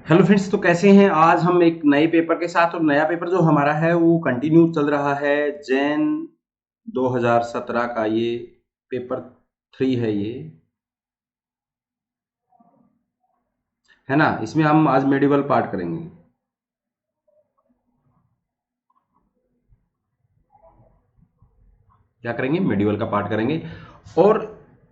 Hello friends, तो कैसे हैं। आज हम एक नए पेपर के साथ, और नया पेपर जो हमारा है वो कंटिन्यू चल रहा है। जैन 2017 का ये पेपर 3 है। ये है ना, इसमें हम आज मेडिवल पार्ट करेंगे। क्या करेंगे? मेडिवल का पार्ट करेंगे। और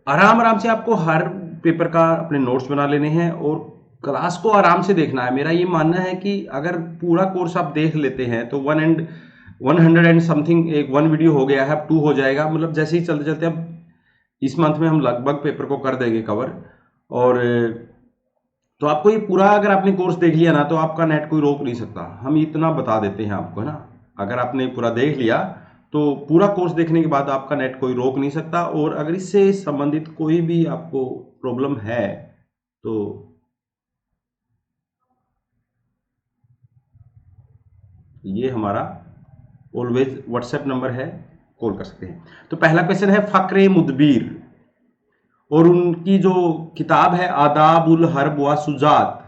आराम आराम से आपको हर पेपर का अपने नोट्स बना लेने हैं और क्लास को आराम से देखना है। मेरा ये मानना है कि अगर पूरा कोर्स आप देख लेते हैं तो 100 एंड समथिंग एक वन वीडियो हो गया है, अब 2 हो जाएगा। मतलब जैसे ही चलते चलते अब इस मंथ में हम लगभग पेपर को कर देंगे कवर। और तो आपको ये पूरा, अगर आपने कोर्स देख लिया ना, तो आपका नेट कोई रोक नहीं सकता। हम इतना बता देते हैं आपको, है ना। अगर आपने पूरा देख लिया तो पूरा कोर्स देखने के बाद आपका नेट कोई रोक नहीं सकता। और अगर इससे संबंधित कोई भी आपको प्रॉब्लम है तो ये हमारा ऑलवेज व्हाट्सएप नंबर है, कॉल कर सकते हैं। तो पहला क्वेश्चन है फ़क्र मुदबिर, और उनकी जो किताब है आदाबुल हर्ब व सुजात।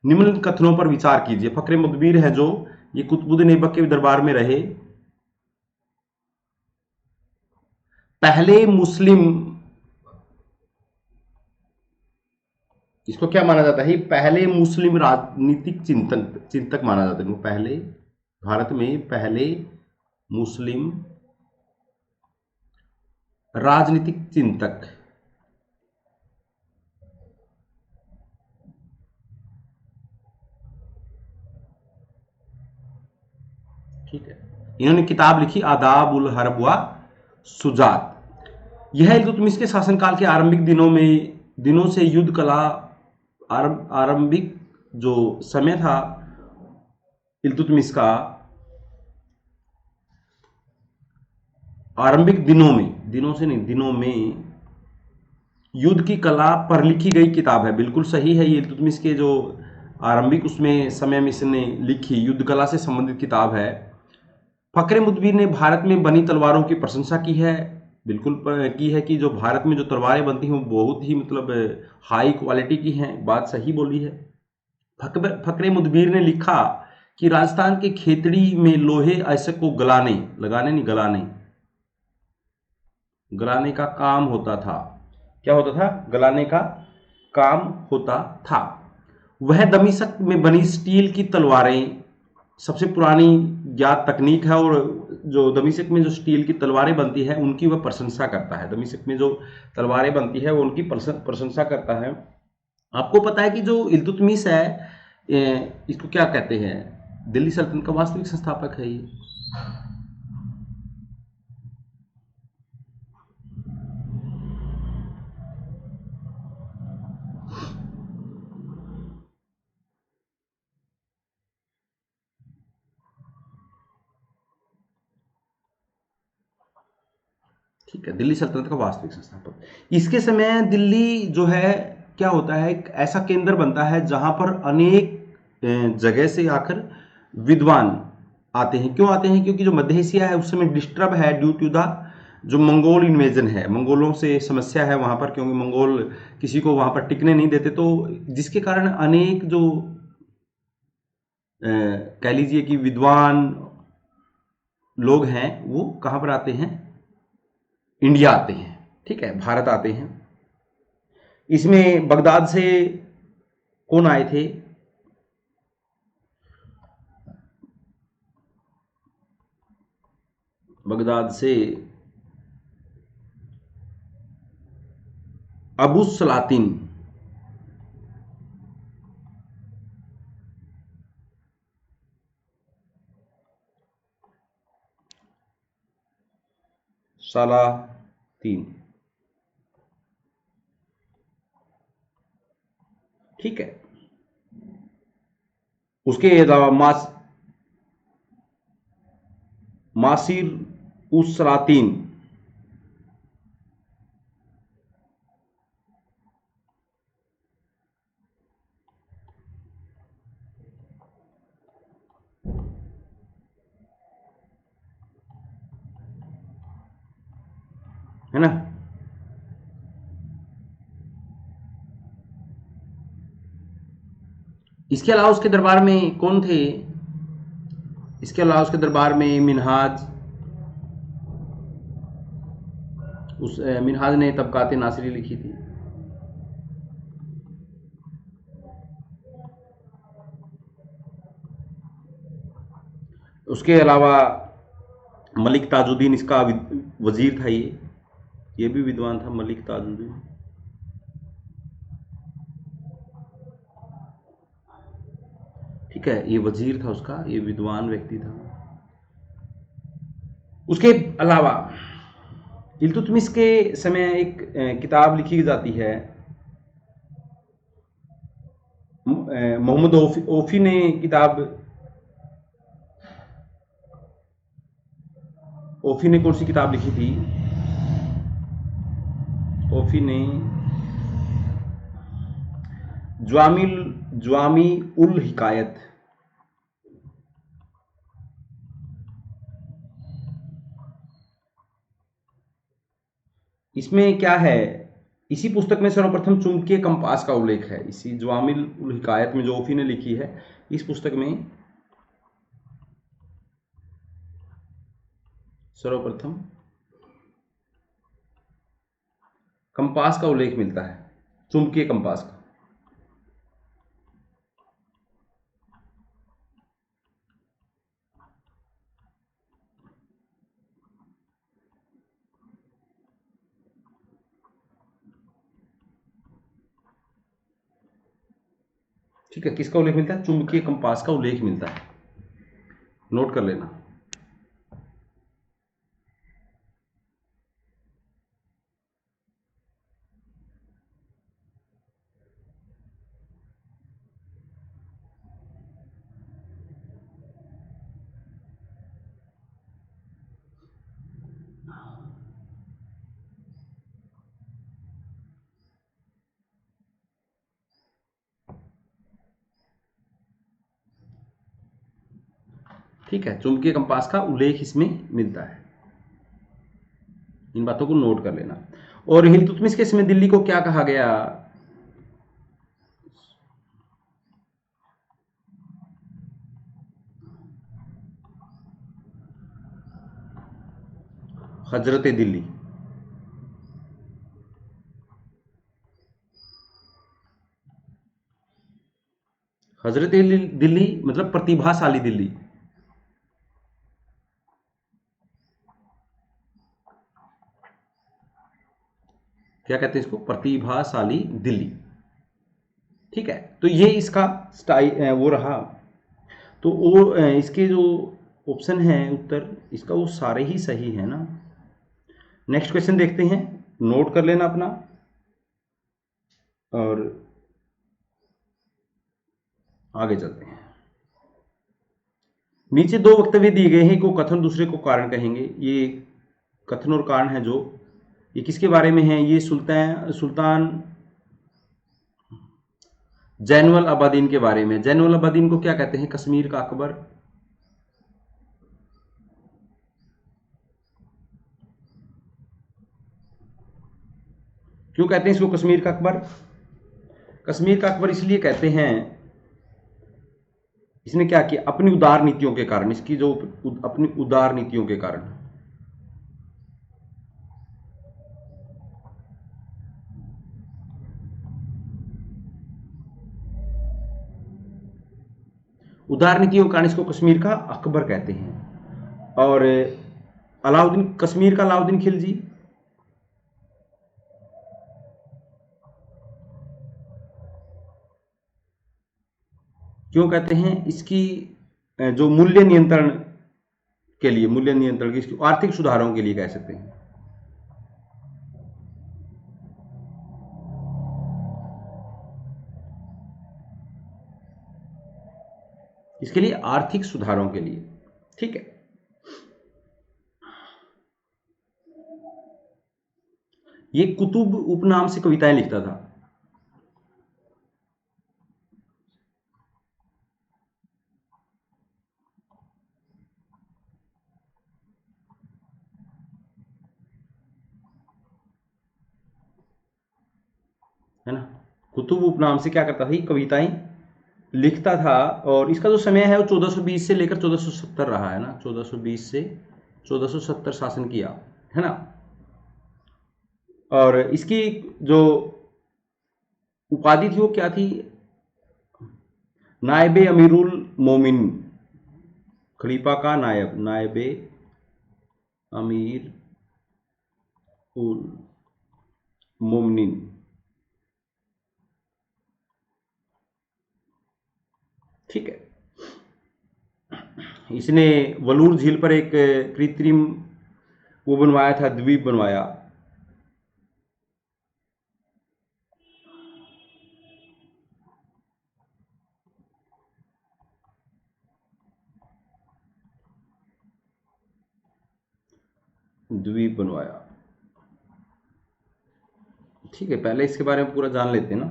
निम्न कथनों पर विचार कीजिए। फ़क्र मुदबिर है जो, ये कुतुबुद्दीन ऐबक के दरबार में रहे। पहले मुस्लिम, इसको क्या माना जाता है? पहले मुस्लिम राजनीतिक चिंतक चिंतक माना जाता है। पहले भारत में पहले मुस्लिम राजनीतिक चिंतक। ठीक है। इन्होंने किताब लिखी आदाब उल हर्ब व सुजात। यह इल्तुतमिश के शासनकाल के आरंभिक दिनों से युद्ध कला, आरंभिक जो समय था इल्तुतमिश का, आरंभिक दिनों से नहीं, दिनों में युद्ध की कला पर लिखी गई किताब है। बिल्कुल सही है। ये इल्तुतमिश के जो आरंभिक उसमें समय में इसने लिखी युद्ध कला से संबंधित किताब है। फखरे मुदबिर ने भारत में बनी तलवारों की प्रशंसा की है। बिल्कुल की है कि जो भारत में जो तलवारें बनती हैं वो बहुत ही मतलब हाई क्वालिटी की हैं। बात सही बोली है। फखरे मुदबिर ने लिखा कि राजस्थान के खेतड़ी में लोहे ऐसे को गलाने, लगाने नहीं, गलाने, गलाने का काम होता था। क्या होता था? गलाने का काम होता था। वह दमिश्क में बनी स्टील की तलवारें सबसे पुरानी ज्ञात तकनीक है। और जो दमिश्क में जो स्टील की तलवारें बनती है उनकी वह प्रशंसा करता है। दमिश्क में जो तलवारें बनती है वो उनकी प्रशंसा करता है। आपको पता है कि जो इल्तुतमिश है, इसको क्या कहते हैं? दिल्ली सल्तनत का वास्तविक संस्थापक है ये। ठीक है, दिल्ली सल्तनत का वास्तविक संस्थापक। इसके समय दिल्ली जो है, क्या होता है, एक ऐसा केंद्र बनता है जहां पर अनेक जगह से आकर विद्वान आते हैं। क्यों आते हैं? क्योंकि जो मध्य एशिया है उस समय डिस्टर्ब है ड्यू टू द जो मंगोल इन्वेजन है। मंगोलों से समस्या है वहां पर, क्योंकि मंगोल किसी को वहां पर टिकने नहीं देते। तो जिसके कारण अनेक जो कह लीजिए कि विद्वान लोग हैं वो कहां पर आते हैं? इंडिया आते हैं। ठीक है, भारत आते हैं। इसमें बगदाद से कौन आए थे? बगदाद से अबू सलातिन। सलातीन। ठीक है। उसके अलावा मासिर उस सलातीन, है ना। इसके अलावा उसके दरबार में कौन थे? इसके अलावा उसके दरबार में मिनहाज, उस मिनहाज ने तबकात नासिरी लिखी थी। उसके अलावा मलिक ताजुद्दीन इसका वजीर था, ये भी विद्वान था मलिक ताजुद्दीन। ठीक है, ये वजीर था उसका, ये विद्वान व्यक्ति था। उसके अलावा इल्तुतमिश के समय एक किताब लिखी जाती है, मोहम्मद ओफी ने किताब, ओफी ने कौन सी किताब लिखी थी? ओफी ने ज्वामी उल हिकायत। इसमें क्या है, इसी पुस्तक में सर्वप्रथम चुंबकीय कंपास का उल्लेख है। इसी ज्वामिल उल हिकायत में जो ओफी ने लिखी है, इस पुस्तक में सर्वप्रथम कंपास का उल्लेख मिलता है, चुंबकीय कंपास का। ठीक है, किसका उल्लेख मिलता है? चुंबकीय कंपास का उल्लेख मिलता है, नोट कर लेना। ठीक है, चुंबकीय कंपास का उल्लेख इसमें मिलता है, इन बातों को नोट कर लेना। और इल्तुतमिश के समय दिल्ली को क्या कहा गया? हजरत दिल्ली। हजरत दिल्ली मतलब प्रतिभाशाली दिल्ली। क्या कहते हैं इसको? प्रतिभाशाली दिल्ली। ठीक है, तो ये इसका स्टाइल वो रहा। तो वो इसके जो ऑप्शन हैं उत्तर, इसका वो सारे ही सही है ना। नेक्स्ट क्वेश्चन देखते हैं, नोट कर लेना अपना। और आगे चलते हैं। नीचे दो वक्तव्य दिए गए हैं, को कथन दूसरे को कारण कहेंगे। ये कथन और कारण है जो, ये किसके बारे में है? ये सुल्तान जैनुल अबादीन के बारे में। जैनुल अबादीन को क्या कहते हैं? कश्मीर का अकबर। क्यों कहते हैं इसको कश्मीर का अकबर? कश्मीर का अकबर इसलिए कहते हैं, इसने क्या किया अपनी उदार नीतियों के कारण, इसकी जो अपनी उदार नीतियों के कारण। उदार नीतियों के कारण इसको कश्मीर का अकबर कहते हैं। और अलाउद्दीन, कश्मीर का अलाउद्दीन खिलजी। क्यों कहते हैं? इसकी जो मूल्य नियंत्रण के लिए, मूल्य नियंत्रण की, इसकी आर्थिक सुधारों के लिए कह सकते हैं। इसके लिए आर्थिक सुधारों के लिए। ठीक है, ये कुतुब उपनाम से कविताएं लिखता था। है ना, कुतुब उपनाम से क्या करता था? कविताएं लिखता था, और इसका जो समय है वो 1420 से लेकर 1470 रहा है ना, 1420 से 1470 शासन किया है ना। और इसकी जो उपाधि थी वो क्या थी? नायबे अमीरुल मोमिन, खलीफा का नायब, नायबे अमीर उल मोमिन। ठीक है, इसने वलूर झील पर एक कृत्रिम वो बनवाया था, द्वीप बनवाया। द्वीप बनवाया। ठीक है, पहले इसके बारे में पूरा जान लेते हैं ना।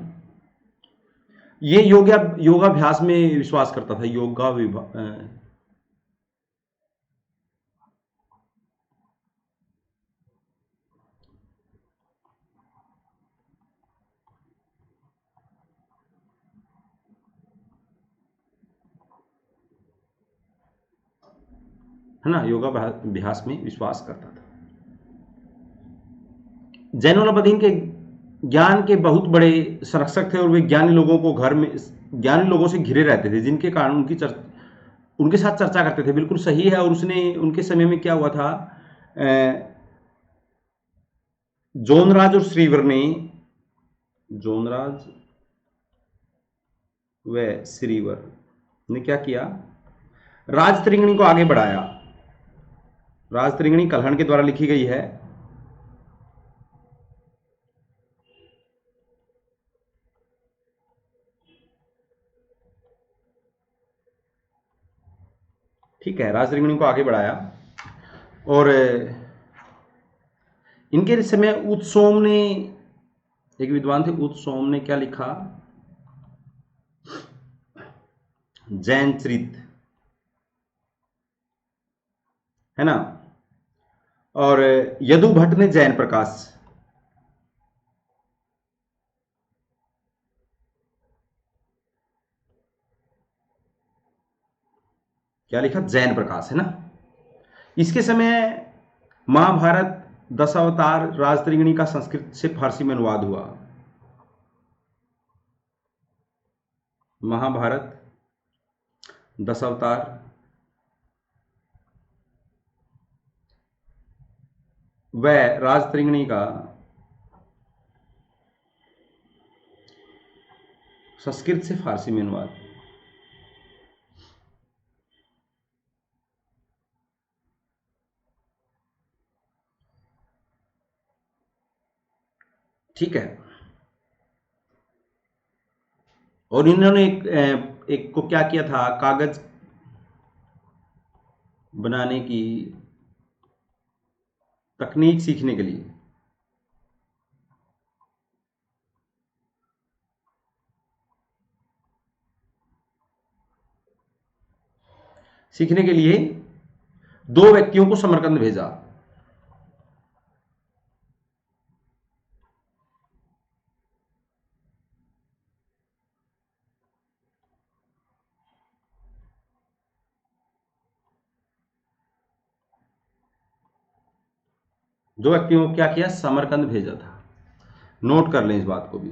ये योगाभ्यास में विश्वास करता था, योगा है ना, योगाभ्यास में विश्वास करता था। जैनुल अबदीन के ज्ञान के बहुत बड़े संरक्षक थे, और वे ज्ञानी लोगों को घर में ज्ञानी लोगों से घिरे रहते थे, जिनके कारण उनके साथ चर्चा करते थे। बिल्कुल सही है। और उसने उनके समय में क्या हुआ था, जोनराज और श्रीवर ने, जोनराज व श्रीवर ने क्या किया, राजतरिंगणी को आगे बढ़ाया। राजतरिंगणी कल्हण के द्वारा लिखी गई है। ठीक है, राजतरिंगणी को आगे बढ़ाया। और इनके समय उत्सोम ने, एक विद्वान थे उत्सोम ने क्या लिखा, जैन चरित, है ना। और यदु भट्ट ने जैन प्रकाश, क्या लिखा, जैन प्रकाश, है ना। इसके समय महाभारत दशावतार राजतरिंगणी का संस्कृत से फारसी में अनुवाद हुआ। महाभारत दशावतार व राजतरिंगणी का संस्कृत से फारसी में अनुवाद। ठीक है। और इन्होंने एक को क्या किया था, कागज बनाने की तकनीक सीखने के लिए, दो व्यक्तियों को समरकंद भेजा। दो व्यक्तियों को क्या किया, समरकंद भेजा था। नोट कर लें इस बात को भी,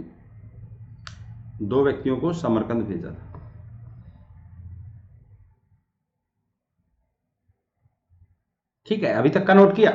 दो व्यक्तियों को समरकंद भेजा था। ठीक है, अभी तक का नोट किया।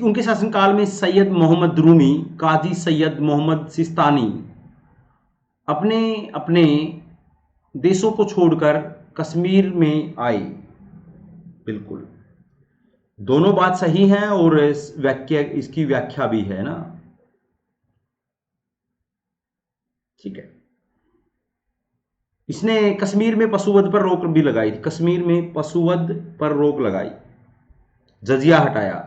उनके शासनकाल में सैयद मोहम्मद रूमी, काजी सैयद मोहम्मद सिस्तानी अपने अपने देशों को छोड़कर कश्मीर में आए। बिल्कुल, दोनों बात सही है, और इसकी व्याख्या भी है ना। ठीक है, इसने कश्मीर में पशुवध पर रोक भी लगाई थी, कश्मीर में पशुवध पर रोक लगाई, जजिया हटाया।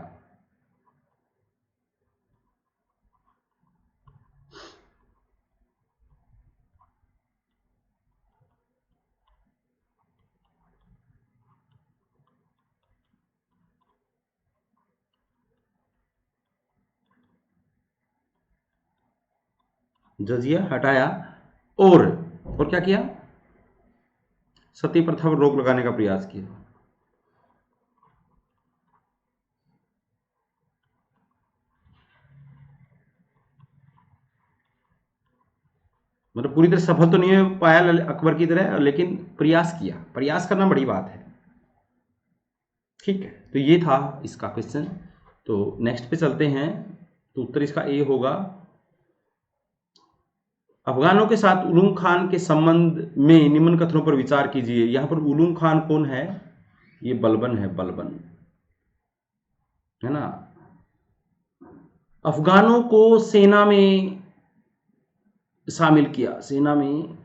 जजिया हटाया और क्या किया, सती प्रथा पर रोक लगाने का प्रयास किया। मतलब पूरी तरह सफल तो नहीं हो पाया अकबर की तरह, लेकिन प्रयास किया, प्रयास करना बड़ी बात है। ठीक है, तो ये था इसका क्वेश्चन। तो नेक्स्ट पे चलते हैं। तो उत्तर इसका ए होगा। अफगानों के साथ उलूम खान के संबंध में निम्न कथनों पर विचार कीजिए। यहां पर उलूम खान कौन है, ये बलबन है, बलबन है ना। अफगानों को सेना में शामिल किया, सेना में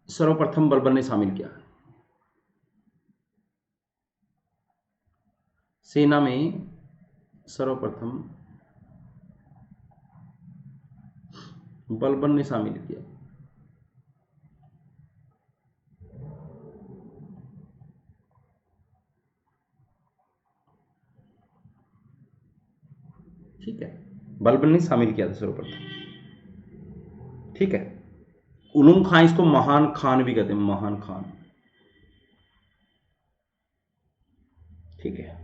सर्वप्रथम बलबन ने शामिल किया। सेना में सर्वप्रथम बलबन ने शामिल किया। ठीक है, बलबन ने शामिल किया था सर्वप्रथम। ठीक है, उलूम खान, इसको महान खान भी कहते हैं, महान खान। ठीक है,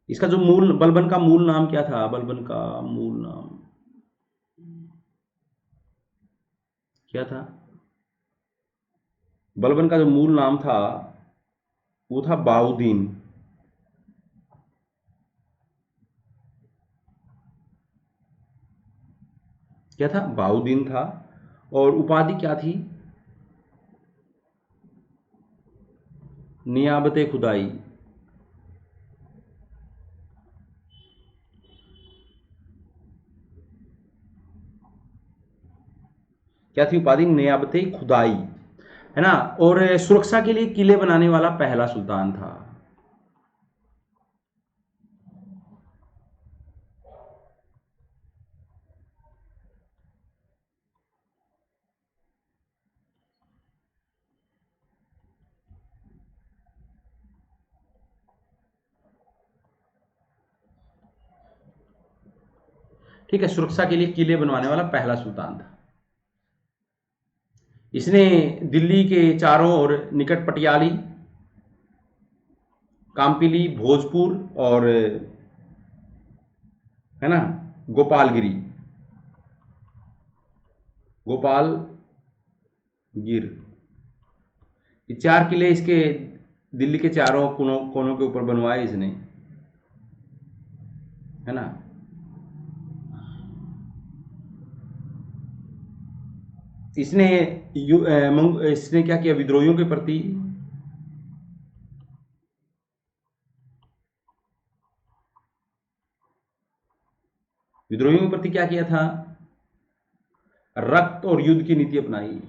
इसका जो मूल, बलबन का मूल नाम क्या था, बलबन का मूल नाम क्या था, बलबन का जो मूल नाम था वो था बाउद्दीन। क्या था, बाउद्दीन था। और उपाधि क्या थी, नियाबत खुदाई। क्या थी उपाधि, नियाबत खुदाई, है ना। और सुरक्षा के लिए किले बनाने वाला पहला सुल्तान था। ठीक है, सुरक्षा के लिए किले बनवाने वाला पहला सुल्तान था। इसने दिल्ली के चारों ओर निकट पटियाली, कामपिली, भोजपुर और, है ना, गोपालगिरी, गोपाल गिर, ये चार किले इसके दिल्ली के चारों कोनों कोनों के ऊपर बनवाए इसने, है ना। इसने इसने क्या किया, विद्रोहियों के प्रति, विद्रोहियों के प्रति क्या किया था, रक्त और युद्ध की नीति अपनाई।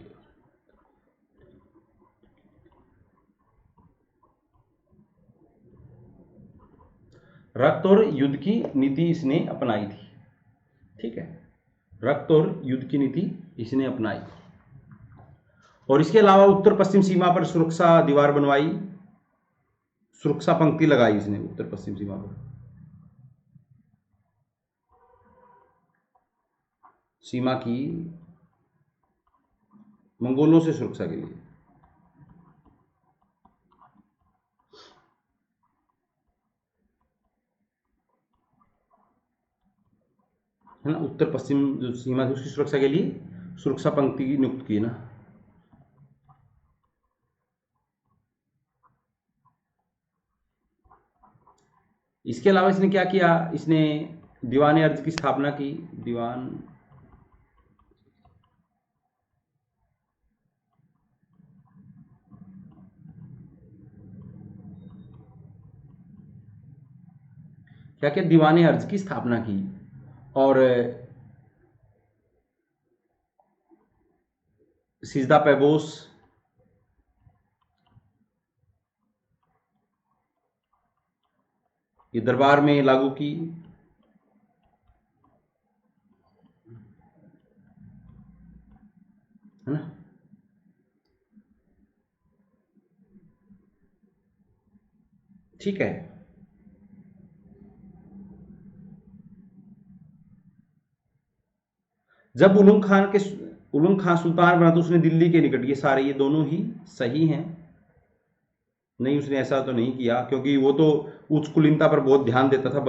रक्त और युद्ध की नीति इसने अपनाई थी। ठीक है, रक्त और युद्ध की नीति इसने अपनाई। और इसके अलावा उत्तर पश्चिम सीमा पर सुरक्षा दीवार बनवाई, सुरक्षा पंक्ति लगाई इसने उत्तर पश्चिम सीमा पर, सीमा की मंगोलों से सुरक्षा के लिए, है ना। उत्तर पश्चिम जो सीमा थी उसकी सुरक्षा के लिए सुरक्षा पंक्ति की नियुक्त की ना। इसके अलावा इसने क्या किया, इसने दीवान अर्ज की स्थापना की, दीवान क्या किया, दीवान अर्ज की स्थापना की। और सिजदा पैबोस, ये दरबार में लागू की, है ना। ठीक है, जब उलुग खान सुल्तान बना तो उसने दिल्ली के निकट, ये सारे, ये दोनों ही सही हैं। नहीं, उसने ऐसा तो नहीं किया, क्योंकि वो तो उच्च कुलीनता पर बहुत ध्यान देता था,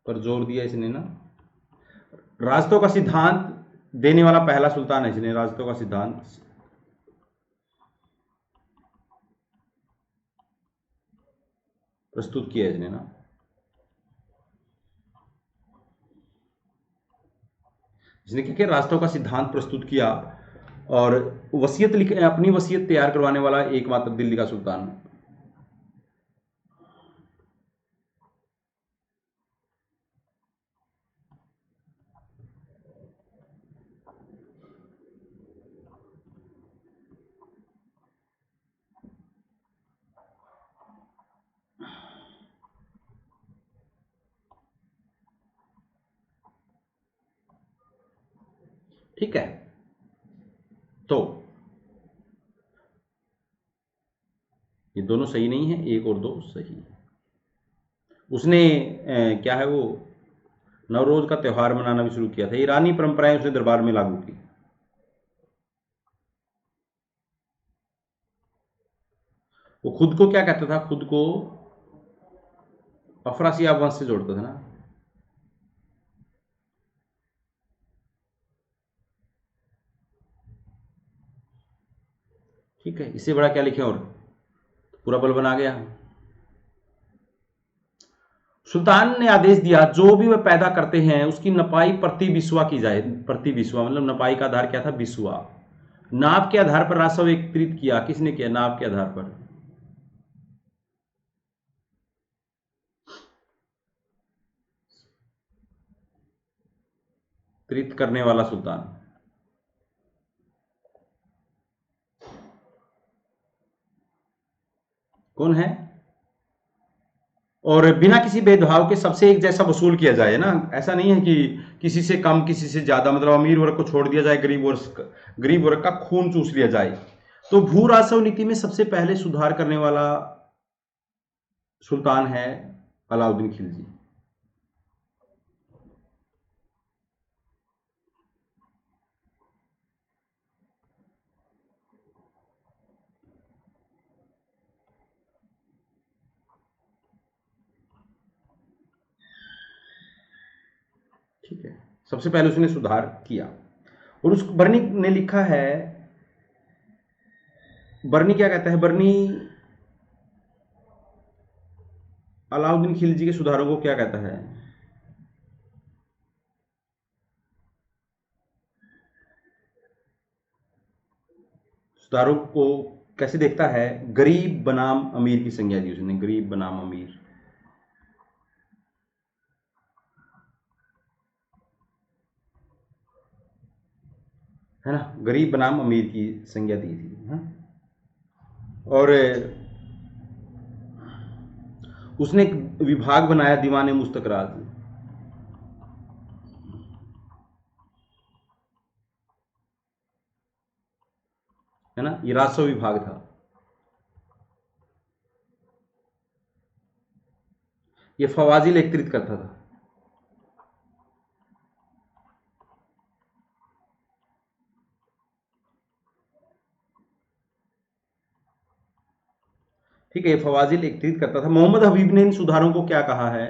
पर जोर दिया इसने ना। राजतों का सिद्धांत देने वाला पहला सुल्तान है इसने, राजतों का सिद्धांत प्रस्तुत किया इसने ना। इसने क्या किया, राजतों का सिद्धांत प्रस्तुत किया और वसीयत लिख, अपनी वसीयत तैयार करवाने वाला एकमात्र दिल्ली का सुल्तान। ठीक है, तो ये दोनों सही नहीं है, एक और दो सही है। उसने क्या है वो, नवरोज का त्यौहार मनाना भी शुरू किया था। ईरानी परंपराएं उसने दरबार में लागू की। वो खुद को क्या कहता था, खुद को अफरासियाब वंश से जोड़ता था ना। ठीक है, इससे बड़ा क्या लिखे, और पूरा बल बना गया। सुल्तान ने आदेश दिया जो भी वह पैदा करते हैं उसकी नपाई प्रति बिस्वा की जाए। प्रति बिस्वा मतलब नपाई का आधार क्या था, बिस्वा। नाप के आधार पर राजस्व एकत्रित किया, किसने किया, नाप के आधार पर। एकत्रित करने वाला सुल्तान कौन है। और बिना किसी भेदभाव के सबसे एक जैसा वसूल किया जाए ना। ऐसा नहीं है कि किसी से कम किसी से ज्यादा, मतलब अमीर वर्ग को छोड़ दिया जाए, गरीब वर्ग का खून चूस लिया जाए। तो भू राजस्व नीति में सबसे पहले सुधार करने वाला सुल्तान है अलाउद्दीन खिलजी। ठीक है, सबसे पहले उसने सुधार किया। और उस बर्नी ने लिखा है, बर्नी क्या कहता है, बर्नी अलाउद्दीन खिलजी के सुधारों को क्या कहता है। सुधारों को कैसे देखता है, गरीब बनाम अमीर की संज्ञा दी उसने, गरीब बनाम अमीर, है ना, गरीब बनाम अमीर की संज्ञा दी थी, है? और उसने एक विभाग बनाया दीवान मुस्तकराज, है ना, ये राजस्व विभाग था। ये फवाजिल एकत्रित करता था। ठीक है, फवाजिल एकत्रित करता था। मोहम्मद हबीब ने इन सुधारों को क्या कहा है।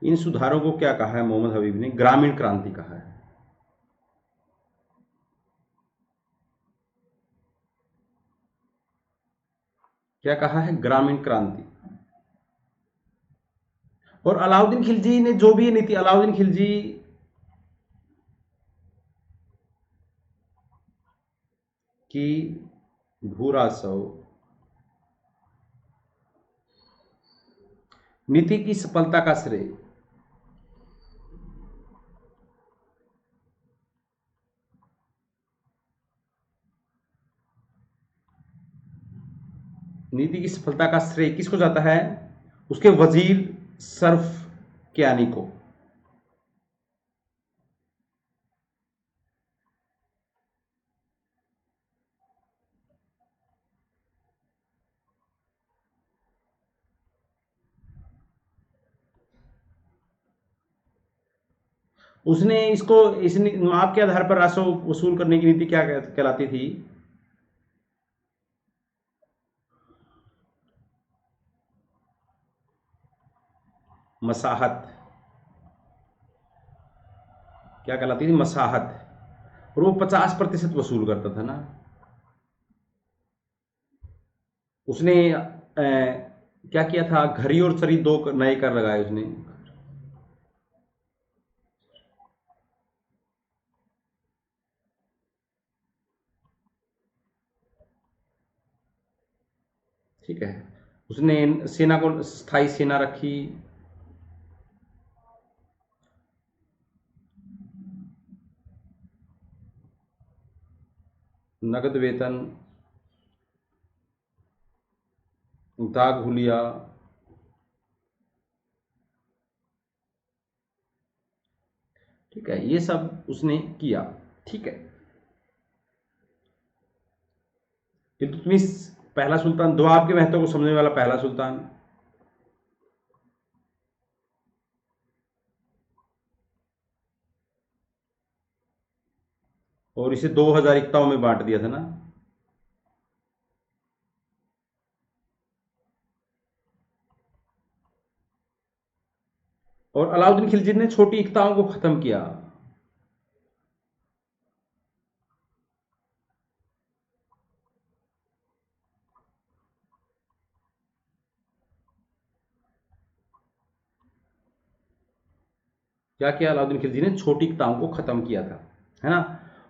इन सुधारों को क्या कहा है मोहम्मद हबीब ने, ग्रामीण क्रांति कहा है। क्या कहा है, ग्रामीण क्रांति। और अलाउद्दीन खिलजी ने जो भी नीति, अलाउद्दीन खिलजी की भू राजस्व नीति की सफलता का श्रेय नीति की सफलता का श्रेय किसको जाता है, उसके वजीर सर्फ क्यानी को। उसने इसको इस माप के आधार पर राजस्व वसूल करने की नीति क्या कहलाती थी? मसाहत। क्या कहलाती थी? मसाहत। और वो 50% वसूल करता था ना। उसने क्या किया था? घड़ी और सरी दो नए कर लगाए उसने। ठीक है। उसने सेना को स्थायी सेना रखी। नगद वेतन, दाग हुलिया, ठीक है, ये सब उसने किया। ठीक है। इल्तुतमिश पहला सुल्तान, दोआब के महत्व को समझने वाला पहला सुल्तान। और इसे 2000 इक्ताओं में बांट दिया था ना। और अलाउद्दीन खिलजी ने छोटी इक्ताओं को खत्म किया। क्या किया? अलाउद्दीन खिलजी ने छोटी इक्ताओं को खत्म किया था, है ना।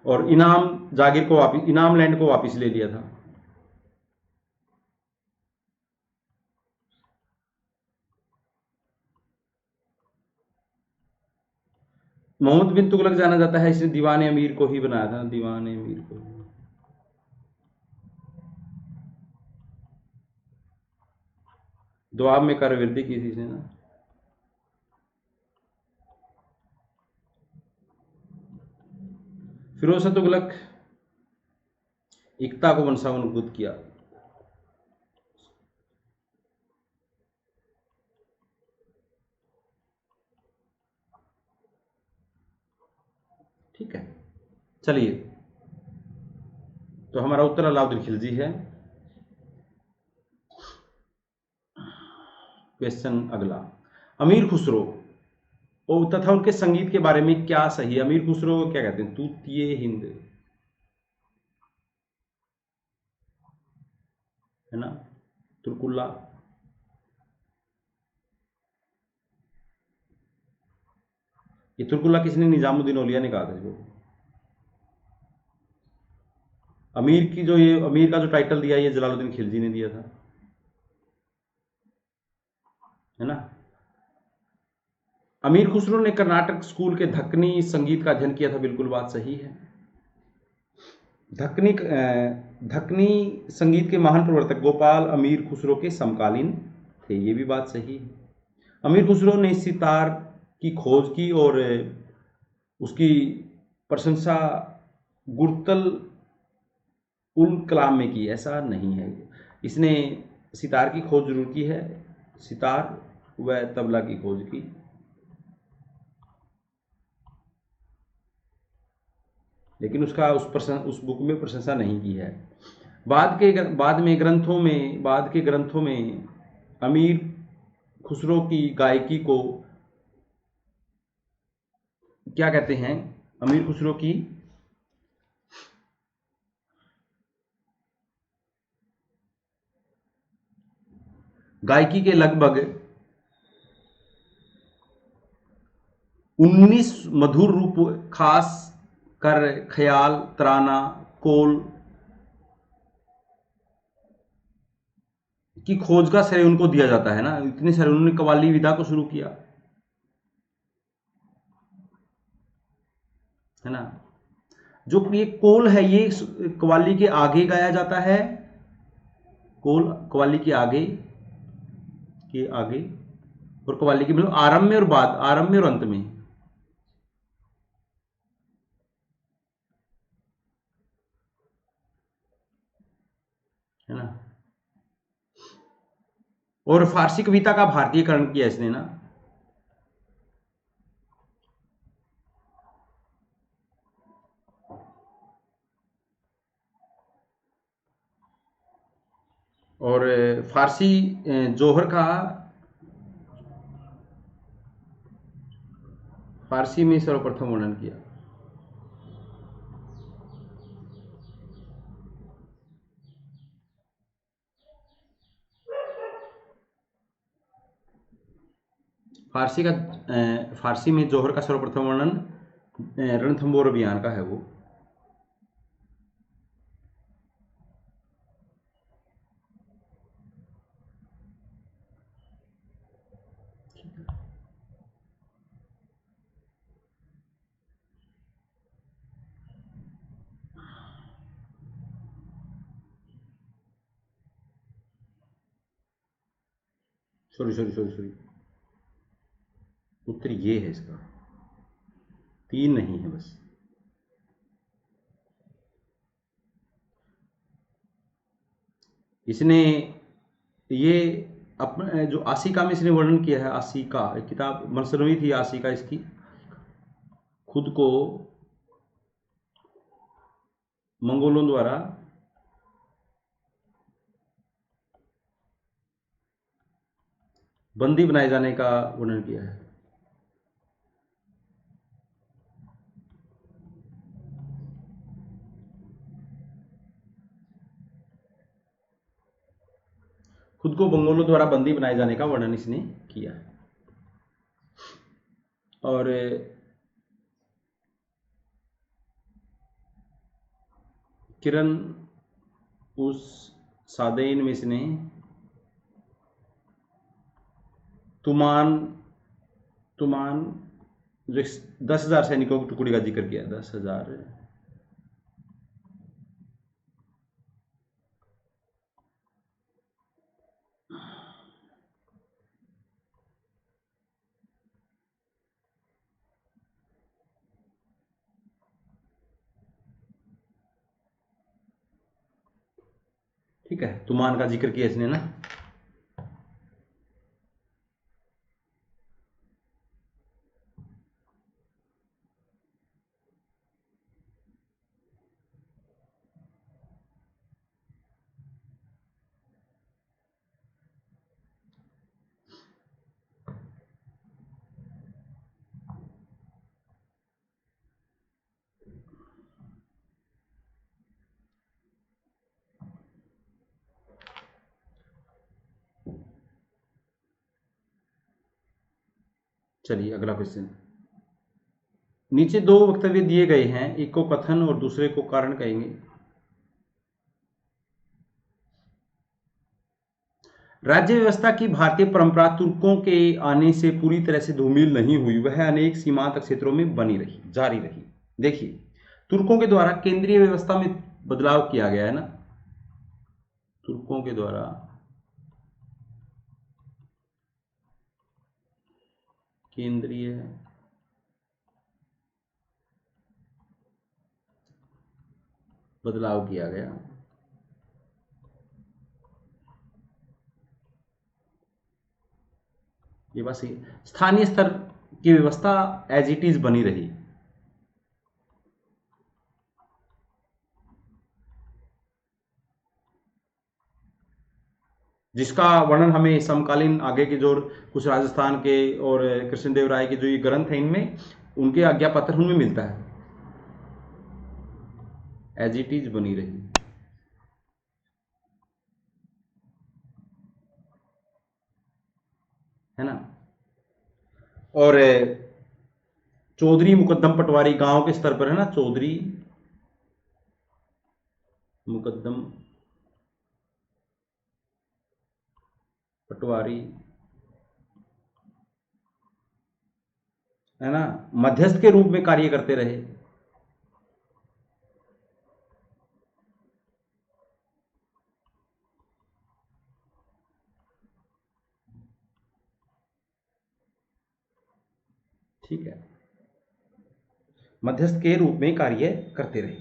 और इनाम जागीर को वापिस, इनाम लैंड को वापिस ले लिया था। मोहम्मद बिन तुगलक जाना जाता है, इसने दीवान अमीर को ही बनाया था, दीवान अमीर को। दोआब में कारकर्दगी की थी इसने ना। फिरोज शाह तुगलक एकता को वंशावनुगत किया। ठीक है, चलिए, तो हमारा उत्तर अलाउद्दीन खिलजी है। क्वेश्चन अगला, अमीर खुसरो और तथा उनके संगीत के बारे में क्या सही है? अमीर खुसरो को क्या कहते हैं? तूतिए हिंद, है ना, तुर्कुल्ला। ये तुर्कुल्ला किसने? निजामुद्दीन औलिया ने कहा था इसको। अमीर की जो, ये अमीर का जो टाइटल दिया, ये जलालुद्दीन खिलजी ने दिया था, है ना। अमीर खुसरो ने कर्नाटक स्कूल के धक्कनी संगीत का अध्ययन किया था, बिल्कुल बात सही है। धक्कनी संगीत के महान प्रवर्तक गोपाल अमीर खुसरो के समकालीन थे, ये भी बात सही है। अमीर खुसरो ने सितार की खोज की और उसकी प्रशंसा गुरतल उल कलाम में की, ऐसा नहीं है। इसने सितार की खोज जरूर की है, सितार व तबला की खोज की। लेकिन उसका उस बुक में प्रशंसा नहीं की है। बाद के ग्रंथों में अमीर खुसरो की गायकी को क्या कहते हैं? अमीर खुसरो की गायकी के लगभग 19 मधुर रूप, खास कर ख्याल, तराना, कोल की खोज का श्रेय उनको दिया जाता है ना। इतने सारे उन्होंने कव्वाली विधा को शुरू किया, है ना। जो ये कोल है, ये कव्वाली के आगे गाया जाता है। कोल कव्वाली के आगे, और कव्वाली के मतलब आरंभ में और बाद, आरंभ में और अंत में, है ना। और फारसी कविता का भारतीयकरण किया इसने ना। और फारसी जोहर का फारसी में सर्वप्रथम वर्णन किया। फारसी में जोहर का सर्वप्रथम वर्णन रणथंभौर अभियान का है वो। सॉरी सॉरी सॉरी सॉरी, उत्तर ये है इसका, 3 नहीं है बस। इसने ये अपने जो आशिका में इसने वर्णन किया है, आशिका एक किताब मसनवी थी आशिका इसकी, खुद को मंगोलों द्वारा बंदी बनाए जाने का वर्णन किया है। खुद को मंगोलों द्वारा बंदी बनाए जाने का वर्णन इसने किया है। और किरण उस सादेन में इसने तुमान तुमान जो 10,000 सैनिकों की टुकड़ी का जिक्र किया, 10,000। ठीक है, तुमान का जिक्र किया इसने ना। चलिए अगला क्वेश्चन। नीचे 2 वक्तव्य दिए गए हैं, एक को कथन और दूसरे को कारण कहेंगे। राज्य व्यवस्था की भारतीय परंपरा तुर्कों के आने से पूरी तरह से धूमिल नहीं हुई, वह अनेक सीमांत क्षेत्रों में बनी रही, जारी रही। देखिए, तुर्कों के द्वारा केंद्रीय व्यवस्था में बदलाव किया गया है ना, तुर्कों के द्वारा केंद्रीय बदलाव किया गया। ये बात सही। स्थानीय स्तर की व्यवस्था एज इट इज बनी रही। जिसका वर्णन हमें समकालीन आगे के जो कुछ राजस्थान के और कृष्णदेव राय के जो ये ग्रंथ हैं, इनमें उनके आज्ञा पत्र उनमें मिलता है, एज इट इज बनी रही, है ना। और चौधरी मुकद्दम पटवारी गांव के स्तर पर है ना, चौधरी मुकद्दम पटवारी, है ना, मध्यस्थ के रूप में कार्य करते रहे। ठीक है, मध्यस्थ के रूप में कार्य करते रहे।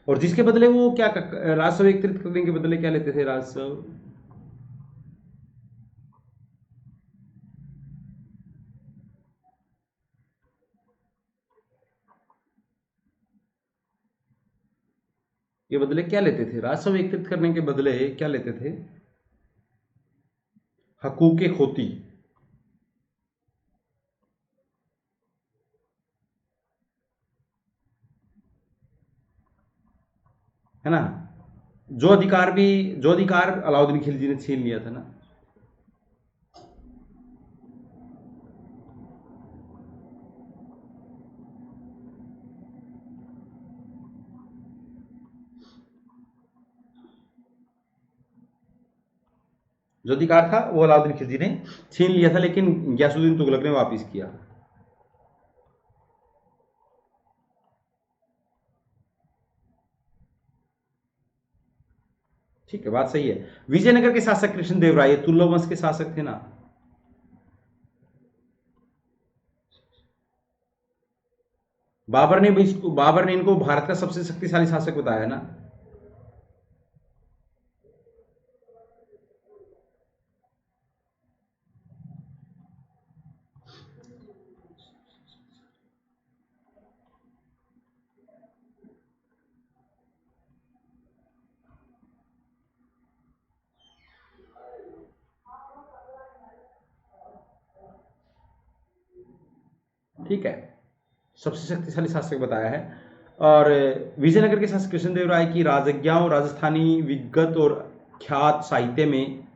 और जिसके बदले वो क्या राजस्व एकत्रित करने के बदले क्या लेते थे, राजस्व के बदले क्या लेते थे, राजस्व एकत्रित करने के बदले क्या लेते थे, हकूक खोती, है ना। जो अधिकार अलाउद्दीन खिलजी ने छीन लिया था ना। जो अधिकार था वो अलाउद्दीन खिलजी ने छीन लिया था, लेकिन गयासुद्दीन तुगलक ने वापस किया। ठीक है, बात सही है। विजयनगर के शासक कृष्णदेव राय तुल्लो वंश के शासक थे ना। बाबर ने इनको भारत का सबसे शक्तिशाली शासक बताया ना। ठीक है, सबसे शक्तिशाली शासक बताया है। और विजयनगर के शासक कृष्णदेव राय की राजज्ञाओं, राजस्थानी विगत और ख्यात साहित्य में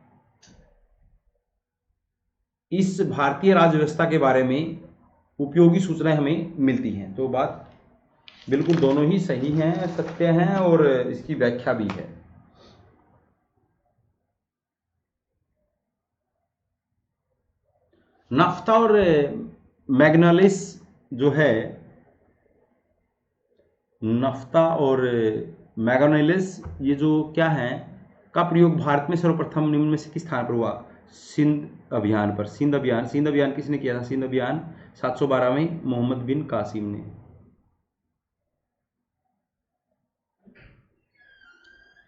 इस भारतीय राज्य व्यवस्था के बारे में उपयोगी सूचनाएं हमें मिलती हैं। तो बात बिल्कुल दोनों ही सही हैं, सत्य हैं, और इसकी व्याख्या भी है। नाफ्ता और मैग्नालिस जो है, नफ्ता और मैग्नालिस, ये जो क्या है का प्रयोग भारत में सर्वप्रथम निम्न में से किस स्थान पर हुआ? सिंध अभियान पर। सिंध अभियान किसने किया था? सिंध अभियान 712 में मोहम्मद बिन कासिम ने।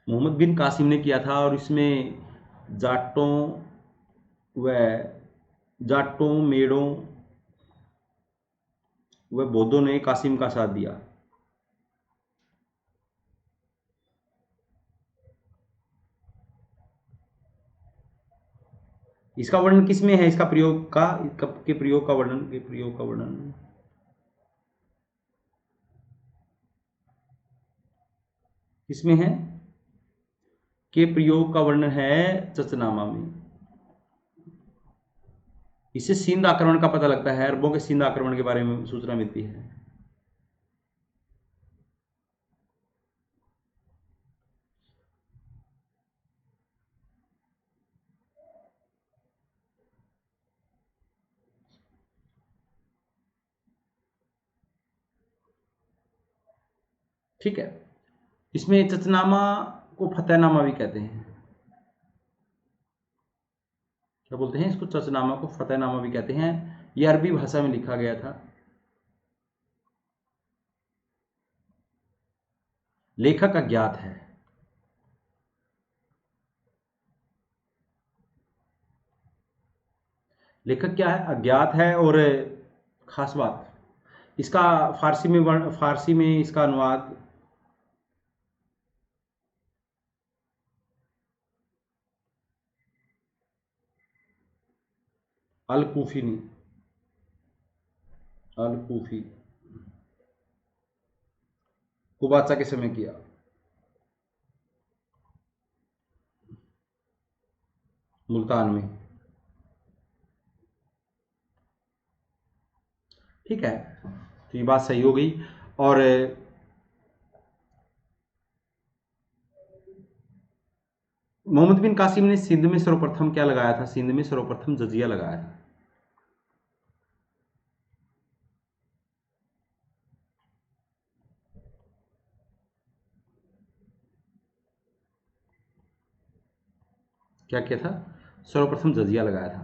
मोहम्मद बिन कासिम ने किया था, और इसमें जाटों व मेड़ों व बौद्धों ने कासिम का साथ दिया। इसका वर्णन किसमें है? इसका प्रयोग के प्रयोग का वर्णन किसमें है? के प्रयोग का वर्णन है चचनामा में। इससे सिंध आक्रमण का पता लगता है, अरबों के सिंध आक्रमण के बारे में सूचना मिलती है। ठीक है, इसमें चचनामा को फतेहनामा भी कहते हैं। क्या बोलते हैं इसको? चचनामा को फतेहनामा भी कहते हैं। यह अरबी भाषा में लिखा गया था। लेखक अज्ञात है। लेखक क्या है? अज्ञात है। और खास बात, इसका फारसी में इसका अनुवाद अल कूफी ने, अल कूफी कुबाचा के समय किया। मुल्तान में। ठीक है, तो ये बात सही हो गई। और मोहम्मद बिन कासिम ने सिंध में सर्वप्रथम क्या लगाया था? सिंध में सर्वप्रथम जजिया लगाया था। क्या किया था? सर्वप्रथम जजिया लगाया था।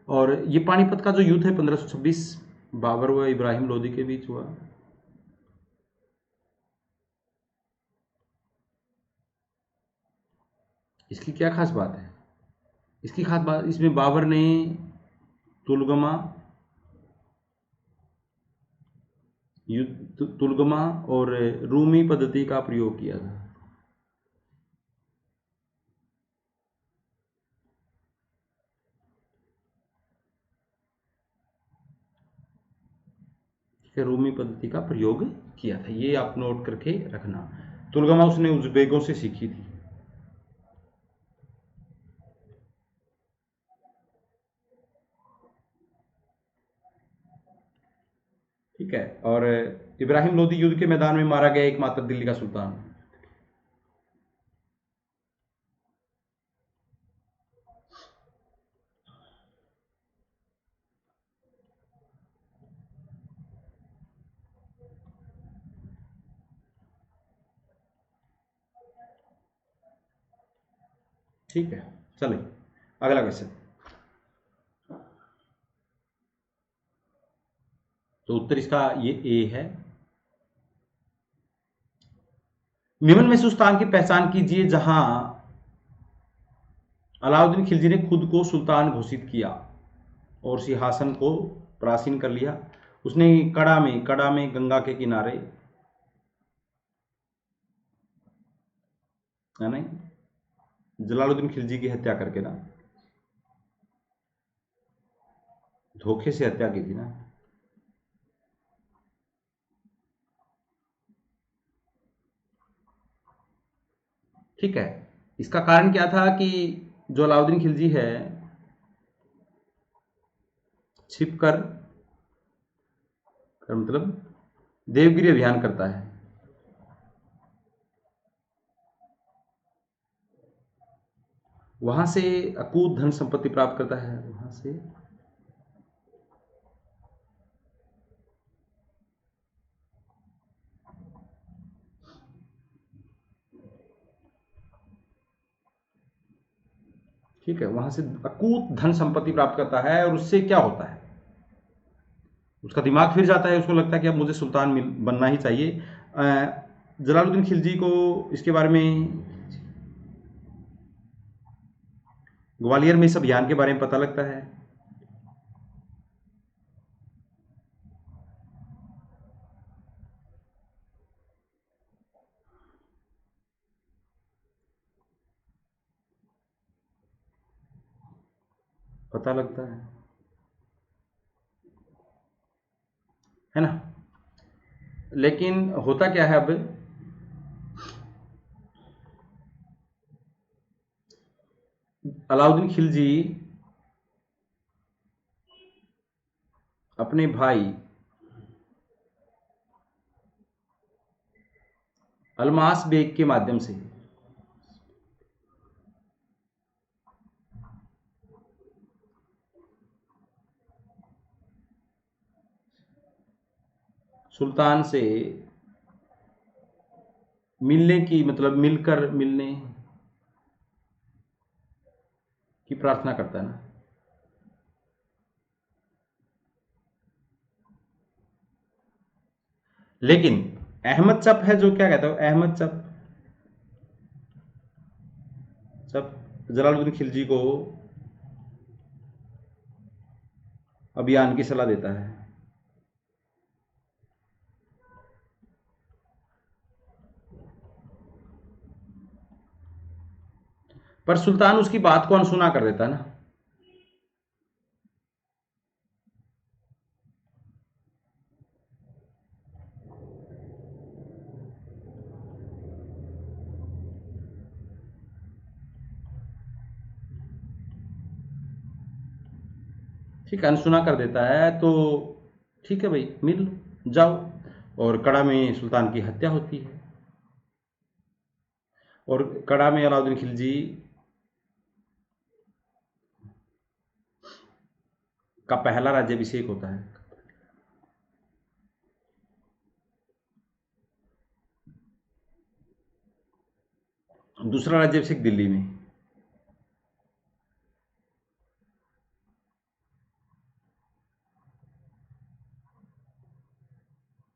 और ये पानीपत का जो युद्ध है 1526 बाबर व इब्राहिम लोदी के बीच हुआ। इसकी क्या खास बात है? इसकी खास बात, इसमें बाबर ने तुलगमा तुलगमा और रूमी पद्धति का प्रयोग किया था। के रूमी पद्धति का प्रयोग किया था। ये आप नोट करके रखना। तुलगमा उसने उज़्बेकों से सीखी थी। ठीक है। और इब्राहिम लोदी युद्ध के मैदान में मारा गया एकमात्र दिल्ली का सुल्तान। ठीक है, चलिए अगला क्वेश्चन। तो उत्तर इसका ये ए है। निम्न में से उस स्थान की पहचान कीजिए जहां अलाउद्दीन खिलजी ने खुद को सुल्तान घोषित किया और सिंहासन को प्रासीन कर लिया। उसने कड़ा में गंगा के किनारे, है ना, जलालुद्दीन खिलजी की हत्या करके ना, धोखे से हत्या की थी ना। ठीक है। इसका कारण क्या था कि जो अलाउद्दीन खिलजी है छिप कर मतलब देवगिरी अभियान करता है। वहां से अकूत धन संपत्ति प्राप्त करता है। वहां से ठीक है, वहां से अकूत धन संपत्ति प्राप्त करता है और उससे क्या होता है, उसका दिमाग फिर जाता है। उसको लगता है कि अब मुझे सुल्तान बनना ही चाहिए। जलालुद्दीन खिलजी को इसके बारे में ग्वालियर में इस अभियान के बारे में पता लगता है। पता लगता है ना। लेकिन होता क्या है, अब अलाउद्दीन खिलजी अपने भाई अलमास बेग के माध्यम से सुल्तान से मिलने की, मतलब मिलने की प्रार्थना करता है ना। लेकिन अहमद चप है जो क्या कहता है, अहमद चप जलालुद्दीन खिलजी को अभियान की सलाह देता है। पर सुल्तान उसकी बात को अनसुना कर देता है ना। ठीक है, अनसुना कर देता है। तो ठीक है भाई, मिल जाओ। और कड़ा में सुल्तान की हत्या होती है और कड़ा में अलाउद्दीन खिलजी का पहला राज्याभिषेक होता है। दूसरा राज्याभिषेक दिल्ली में।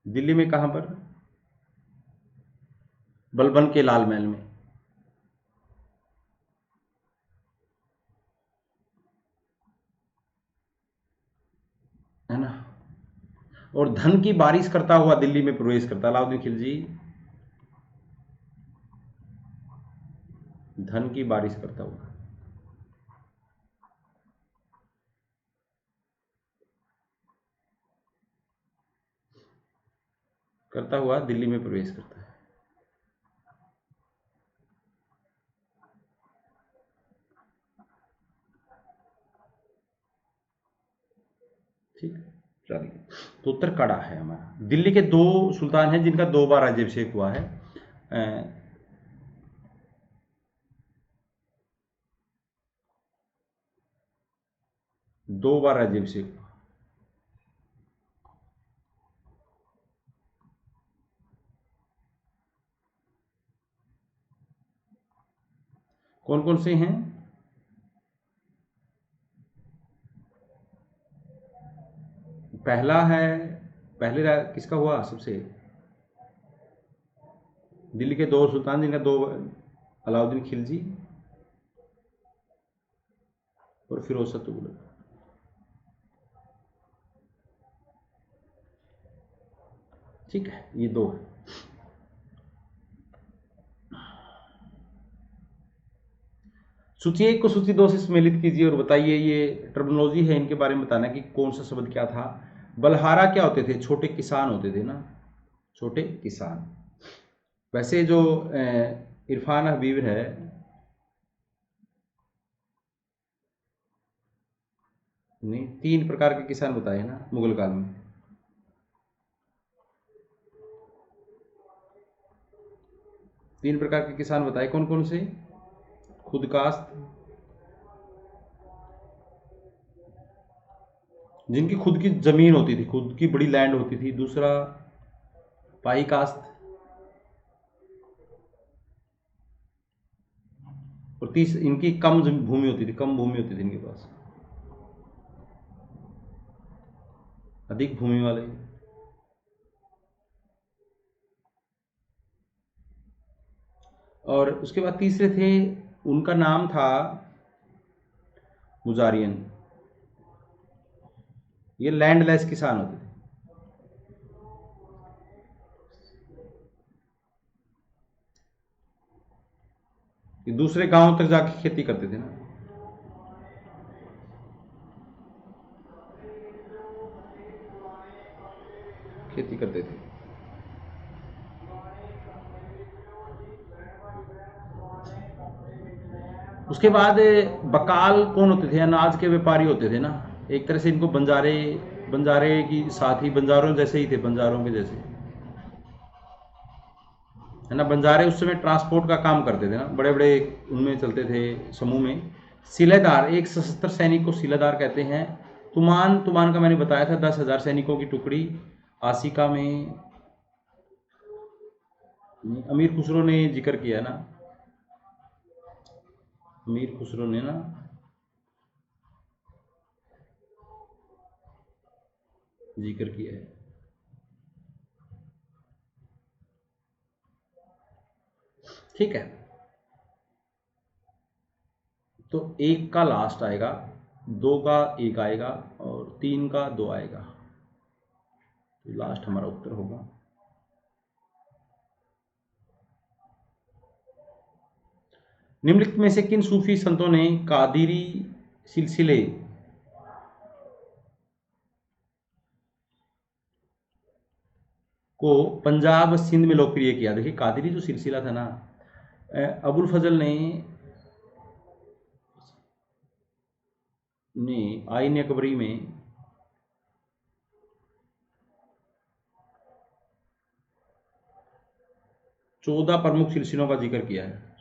दिल्ली में कहां पर? बलबन के लाल महल में, है ना। और धन की बारिश करता हुआ दिल्ली में प्रवेश करता अलाउद्दीन खिलजी। धन की बारिश करता हुआ। करता हुआ दिल्ली में प्रवेश करता है। ठीक, चलिए, तो उत्तर कड़ा है हमारा। दिल्ली के 2 सुल्तान हैं जिनका 2 बार राज्याभिषेक हुआ है। 2 बार राज्याभिषेक हुआ। कौन कौन से हैं? पहला है, किसका हुआ सबसे? दिल्ली के 2 सुल्तान जिनका 2, अलाउद्दीन खिलजी और फिरोज शाह तुगलक। ठीक है, ये 2 है। सूची 1 को सूची 2 से सम्मिलित कीजिए और बताइए, ये टर्मिनोलॉजी है, इनके बारे में बताना कि कौन सा शब्द क्या था। बलहारा क्या होते थे? छोटे किसान होते थे ना, छोटे किसान। वैसे जो इरफान हबीब है, नहीं, 3 प्रकार के किसान बताए ना मुगल काल में। तीन प्रकार के किसान बताए, कौन कौन से? खुदकास्ट, जिनकी खुद की जमीन होती थी, खुद की बड़ी लैंड होती थी। दूसरा पाई कास्त, और इनकी कम भूमि होती थी, कम भूमि होती थी इनके पास, अधिक भूमि वाले। और उसके बाद तीसरे थे, उनका नाम था मुजारियन। ये लैंडलेस किसान होते थे। ये दूसरे गांव तक जाके खेती करते थे ना। खेती करते थे। उसके बाद बकाल कौन होते थे? अनाज के व्यापारी होते थे ना। एक तरह से इनको बंजारे, बंजारे की साथ ही, बंजारों जैसे ही थे, बंजारों के जैसे, है ना। बंजारे उस समय ट्रांसपोर्ट का काम करते थे ना, बड़े बड़े उनमें चलते थे समूह में। सिलेदार, एक सशस्त्र सैनिक को सिलेदार कहते हैं। तुमान, तुमान का मैंने बताया था, 10,000 सैनिकों की टुकड़ी। आसिका में अमीर खुसरो ने जिक्र किया ना, अमीर खुसरो ने ना जिक्र किया है। ठीक है, तो 1 का लास्ट आएगा, 2 का 1 आएगा और 3 का 2 आएगा। तो लास्ट हमारा उत्तर होगा। निम्नलिखित में से किन सूफी संतों ने कादिरी सिलसिले को पंजाब सिंध में लोकप्रिय किया? देखिए, कादिरी जो सिलसिला था ना, अबुल फजल ने आईन अकबरी में चौदह प्रमुख सिलसिलों का जिक्र किया है।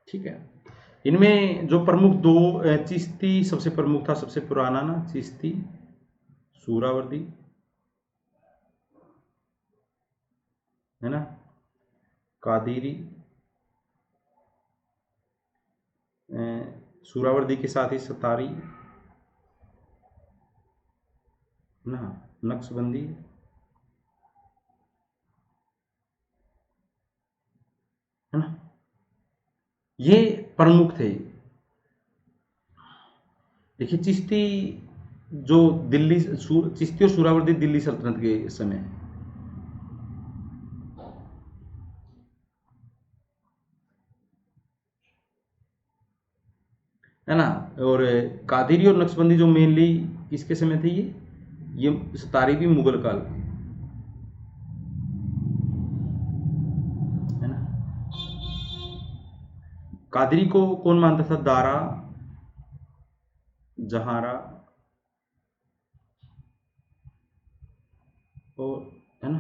ठीक है, इनमें जो प्रमुख 2, चिश्ती सबसे प्रमुख था, सबसे पुराना ना, चिश्ती, सूरावर्दी, है ना, कादिरी, सूरावर्दी के साथ ही सतारी ना, नक्शबंदी, है ना, ये प्रमुख थे। देखिए, चिश्ती जो दिल्ली, चिश्ती और सूरावर्दी दिल्ली सल्तनत के समय, है ना। और कादिरी और नक्शबंदी जो मेनली किसके समय थे, ये 17वीं मुगल काल, है ना। कादिरी को कौन मानता था, दारा, जहारा और, है ना।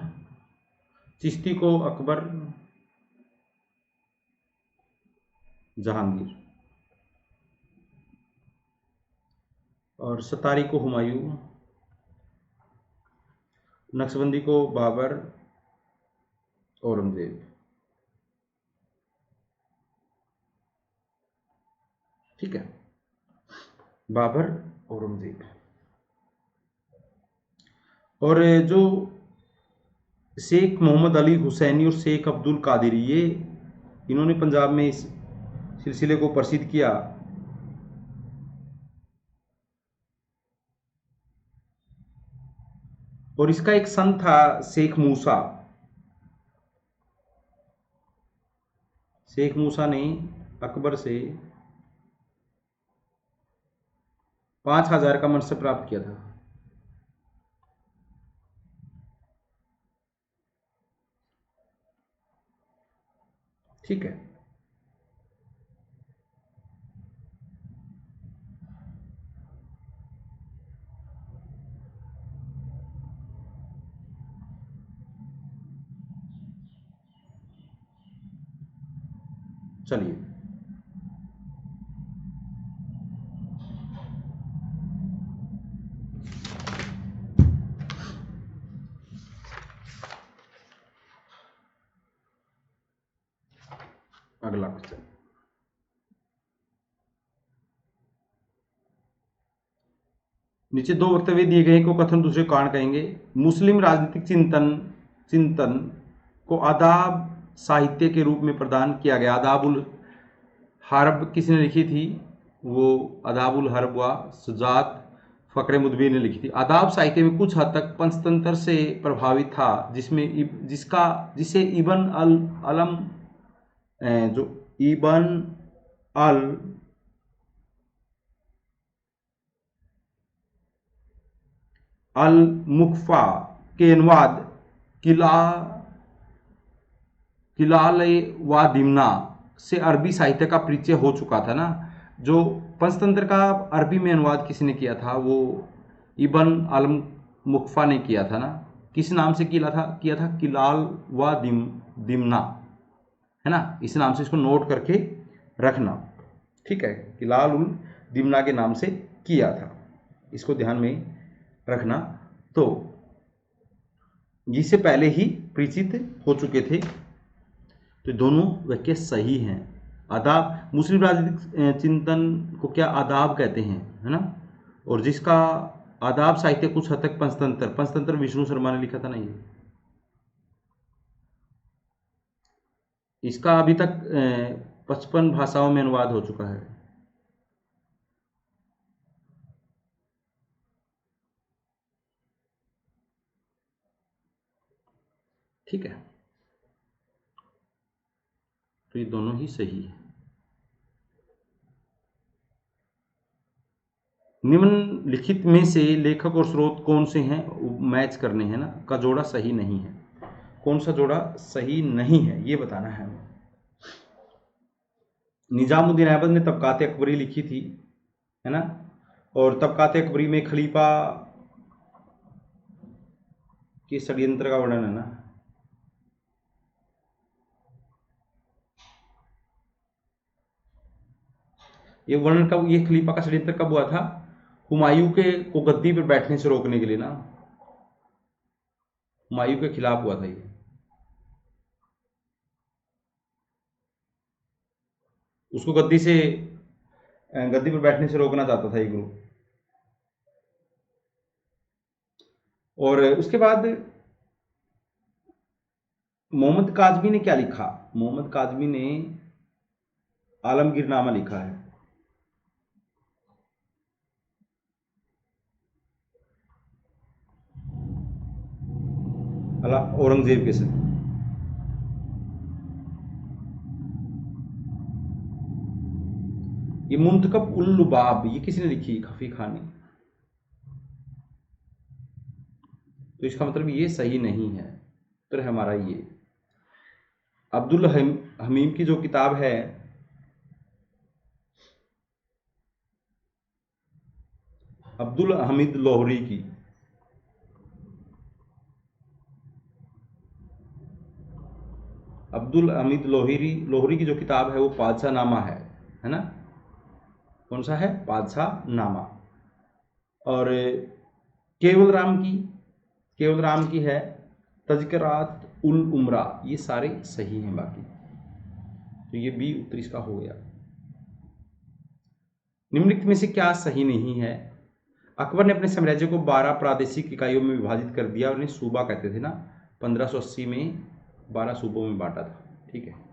चिश्ती को अकबर, जहांगीर, और सतारी को हुमायूं, नक्शबंदी को बाबर, औरंगजेब। ठीक है, बाबर, औरंगजेब। और जो शेख मोहम्मद अली हुसैनी और शेख अब्दुल कादिरी, ये इन्होंने पंजाब में इस सिलसिले को प्रसिद्ध किया। और इसका एक संत था शेख मूसा। शेख मूसा ने अकबर से 5000 का मनसब प्राप्त किया था। ठीक है, चलिए अगला क्वेश्चन। नीचे दो वक्तव्य दिए गए को कथन दूसरे कारण कहेंगे। मुस्लिम राजनीतिक चिंतन चिंतन को आदाब साहित्य के रूप में प्रदान किया गया। आदाबुल हर्ब किसने लिखी थी, वो आदाबुल हर्ब व सुजात फकरे मुदबिर ने लिखी थी। आदाब साहित्य में कुछ हद तक पंचतंत्र से प्रभावित था, जिसे इबन अल अलम जो इबन अल अल मुख्फा के अनुवाद किला किलाल व दिमना से अरबी साहित्य का परिचय हो चुका था ना। जो पंचतंत्र का अरबी में अनुवाद किसने किया था, वो इबन अल मुख्फा ने किया था ना। किस नाम से किया था किलाल व दिमना, है ना। इस नाम से इसको नोट करके रखना। ठीक है, किलाल उल दिमना के नाम से किया था, इसको ध्यान में रखना। तो जिससे पहले ही परिचित हो चुके थे, तो दोनों वाक्य सही हैं। आदाब, मुस्लिम राजनीतिक चिंतन को क्या आदाब कहते हैं, है ना। और जिसका आदाब साहित्य कुछ हद तक पंचतंत्र विष्णु शर्मा ने लिखा था ना। ये इसका अभी तक 55 भाषाओं में अनुवाद हो चुका है। ठीक है, तो ये दोनों ही सही है। निम्नलिखित में से लेखक और स्रोत कौन से हैं, मैच करने हैं ना, का जोड़ा सही नहीं है। कौन सा जोड़ा सही नहीं है ये बताना है हमें। निजामुद्दीन ऐबक ने तबकात अकबरी लिखी थी, है ना। और तबकात अकबरी में खलीफा के षड्यंत्र का वर्णन है ना। ये वर्णन कब, ये खलीफा का षड्यंत्र कब हुआ था, हुमायूं के को गद्दी पर बैठने से रोकने के लिए ना। हुमायूं के खिलाफ हुआ था ये। उसको गद्दी पर बैठने से रोकना चाहता था ये ग्रुप। और उसके बाद मोहम्मद काजमी ने क्या लिखा, मोहम्मद काजमी ने आलमगीरनामा लिखा है। औरंगजेब के समय। ये मुंतखब उल लुबाब ये किसने लिखी? खफी खान ने। तो इसका मतलब ये सही नहीं है, उत्तर है हमारा ये। अब्दुल हमीम की जो किताब है, अब्दुल हमीद लोहरी की, अब्दुल हमीद लोहरी की जो किताब है वो पादशाह नामा है ना? कौन सा है? पादशाह नामा। और केवल राम की है तज़किरात उल उमरा। ये सारे सही हैं बाकी, तो ये बी उत्तर इसका हो गया। निम्नलिखित में से क्या सही नहीं है? अकबर ने अपने साम्राज्य को 12 प्रादेशिक इकाइयों में विभाजित कर दिया, और इन्हें सूबा कहते थे ना। 1580 में 12 सूबों में बांटा था। ठीक है,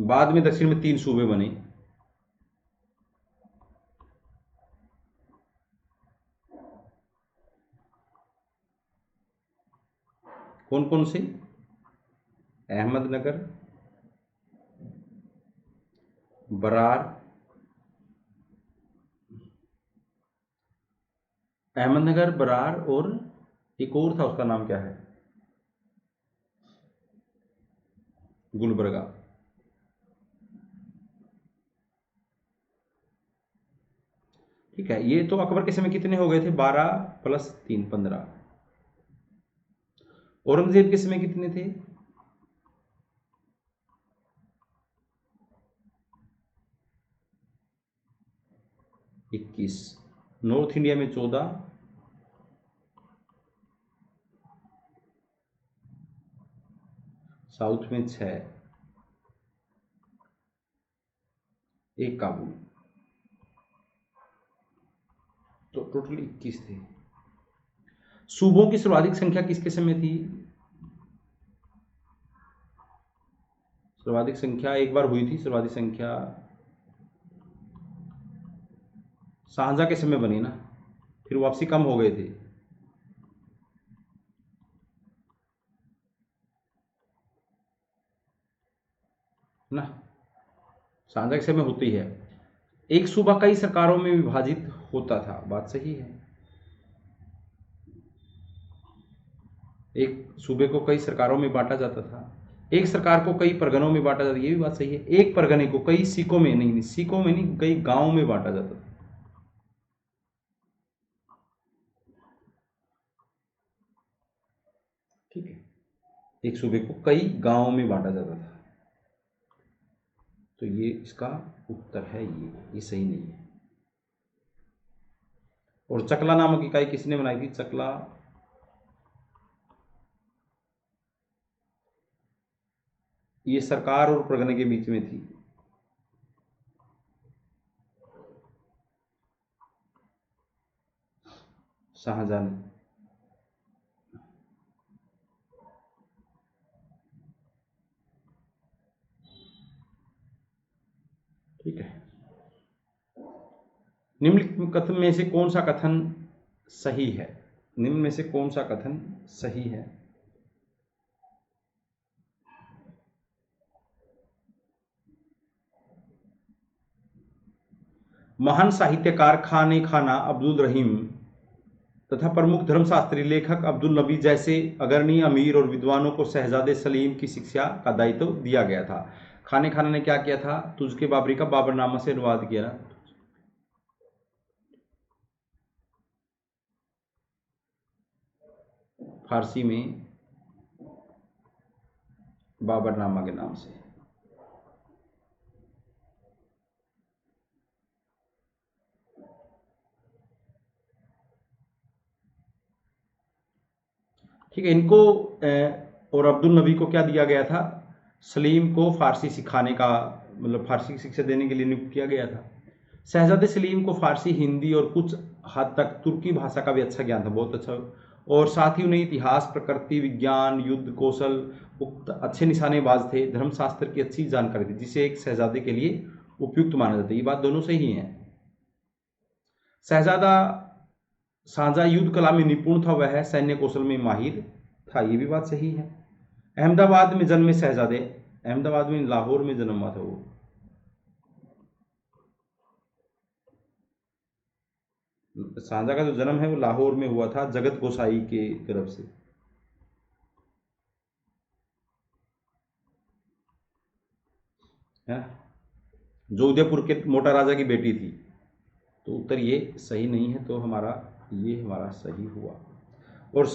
बाद में दक्षिण में 3 सूबे बने। कौन कौन से? अहमदनगर, बरार, अहमदनगर, बरार, और एक और था, उसका नाम क्या है? गुलबर्गा। ठीक है, ये तो अकबर के समय कितने हो गए थे? 12 + 3 15। औरंगजेब के समय कितने थे? 21। नॉर्थ इंडिया में 14, साउथ में 6, एक काबुल, तो टोटल 21 थे। सूबों की सर्वाधिक संख्या किसके समय थी? सर्वाधिक संख्या एक बार हुई थी, सर्वाधिक संख्या शाहजहां के समय बनी ना, फिर वापसी कम हो गए थे ना। शाहजहां के समय होती है। एक सूबा कई सरकारों में विभाजित होता था, बात सही है। एक सूबे को कई सरकारों में बांटा जाता था। एक सरकार को कई परगनों में बांटा जाता था, ये भी बात सही है। एक परगने को कई सिकों में नहीं, सिकों में नहीं, कई गांवों में बांटा जाता था। ठीक है, एक सूबे को कई गांवों में बांटा जाता था, तो ये इसका उत्तर है, ये सही नहीं है। और चकला नामक इकाई किसने बनाई थी? चकला ये सरकार और परगने के बीच में थी। शाहजहां ने। ठीक है, निम्नलिखित कथन में से कौन सा कथन सही है? निम्न में से कौन सा कथन सही है? महान साहित्यकार खान खाना अब्दुल रहीम तथा प्रमुख धर्मशास्त्री लेखक अब्दुल नबी जैसे अग्रणी अमीर और विद्वानों को शहजादे सलीम की शिक्षा का दायित्व दिया गया था। खाने खाना ने क्या किया था? तुझके बाबरी का बाबरनामा से अनुवाद किया ना, फारसी में बाबरनामा के नाम से। ठीक है, इनको और अब्दुल नबी को क्या दिया गया था? सलीम को फारसी सिखाने का, मतलब फारसी की शिक्षा देने के लिए नियुक्त किया गया था। शहजादे सलीम को फारसी, हिंदी और कुछ हद तक तुर्की भाषा का भी अच्छा ज्ञान था, बहुत अच्छा। और साथ ही उन्हें इतिहास, प्रकृति विज्ञान, युद्ध कौशल, अच्छे निशानेबाज थे, धर्मशास्त्र की अच्छी जानकारी थी, जिसे एक शहजादे के लिए उपयुक्त माना जाता है। ये बात दोनों सही है। शहजादा शाहजहां युद्ध कला में निपुण था, वह सैन्य कौशल में माहिर था, ये भी बात सही है। अहमदाबाद में जन्मे शहजादे, अहमदाबाद में, लाहौर में जन्म हुआ था वो। सांझा का जो जन्म है वो लाहौर में हुआ था, जगत गोसाई के तरफ से। है जो उदयपुर के मोटा राजा की बेटी थी। तो उत्तर ये सही नहीं है, तो हमारा ये हमारा सही हुआ। और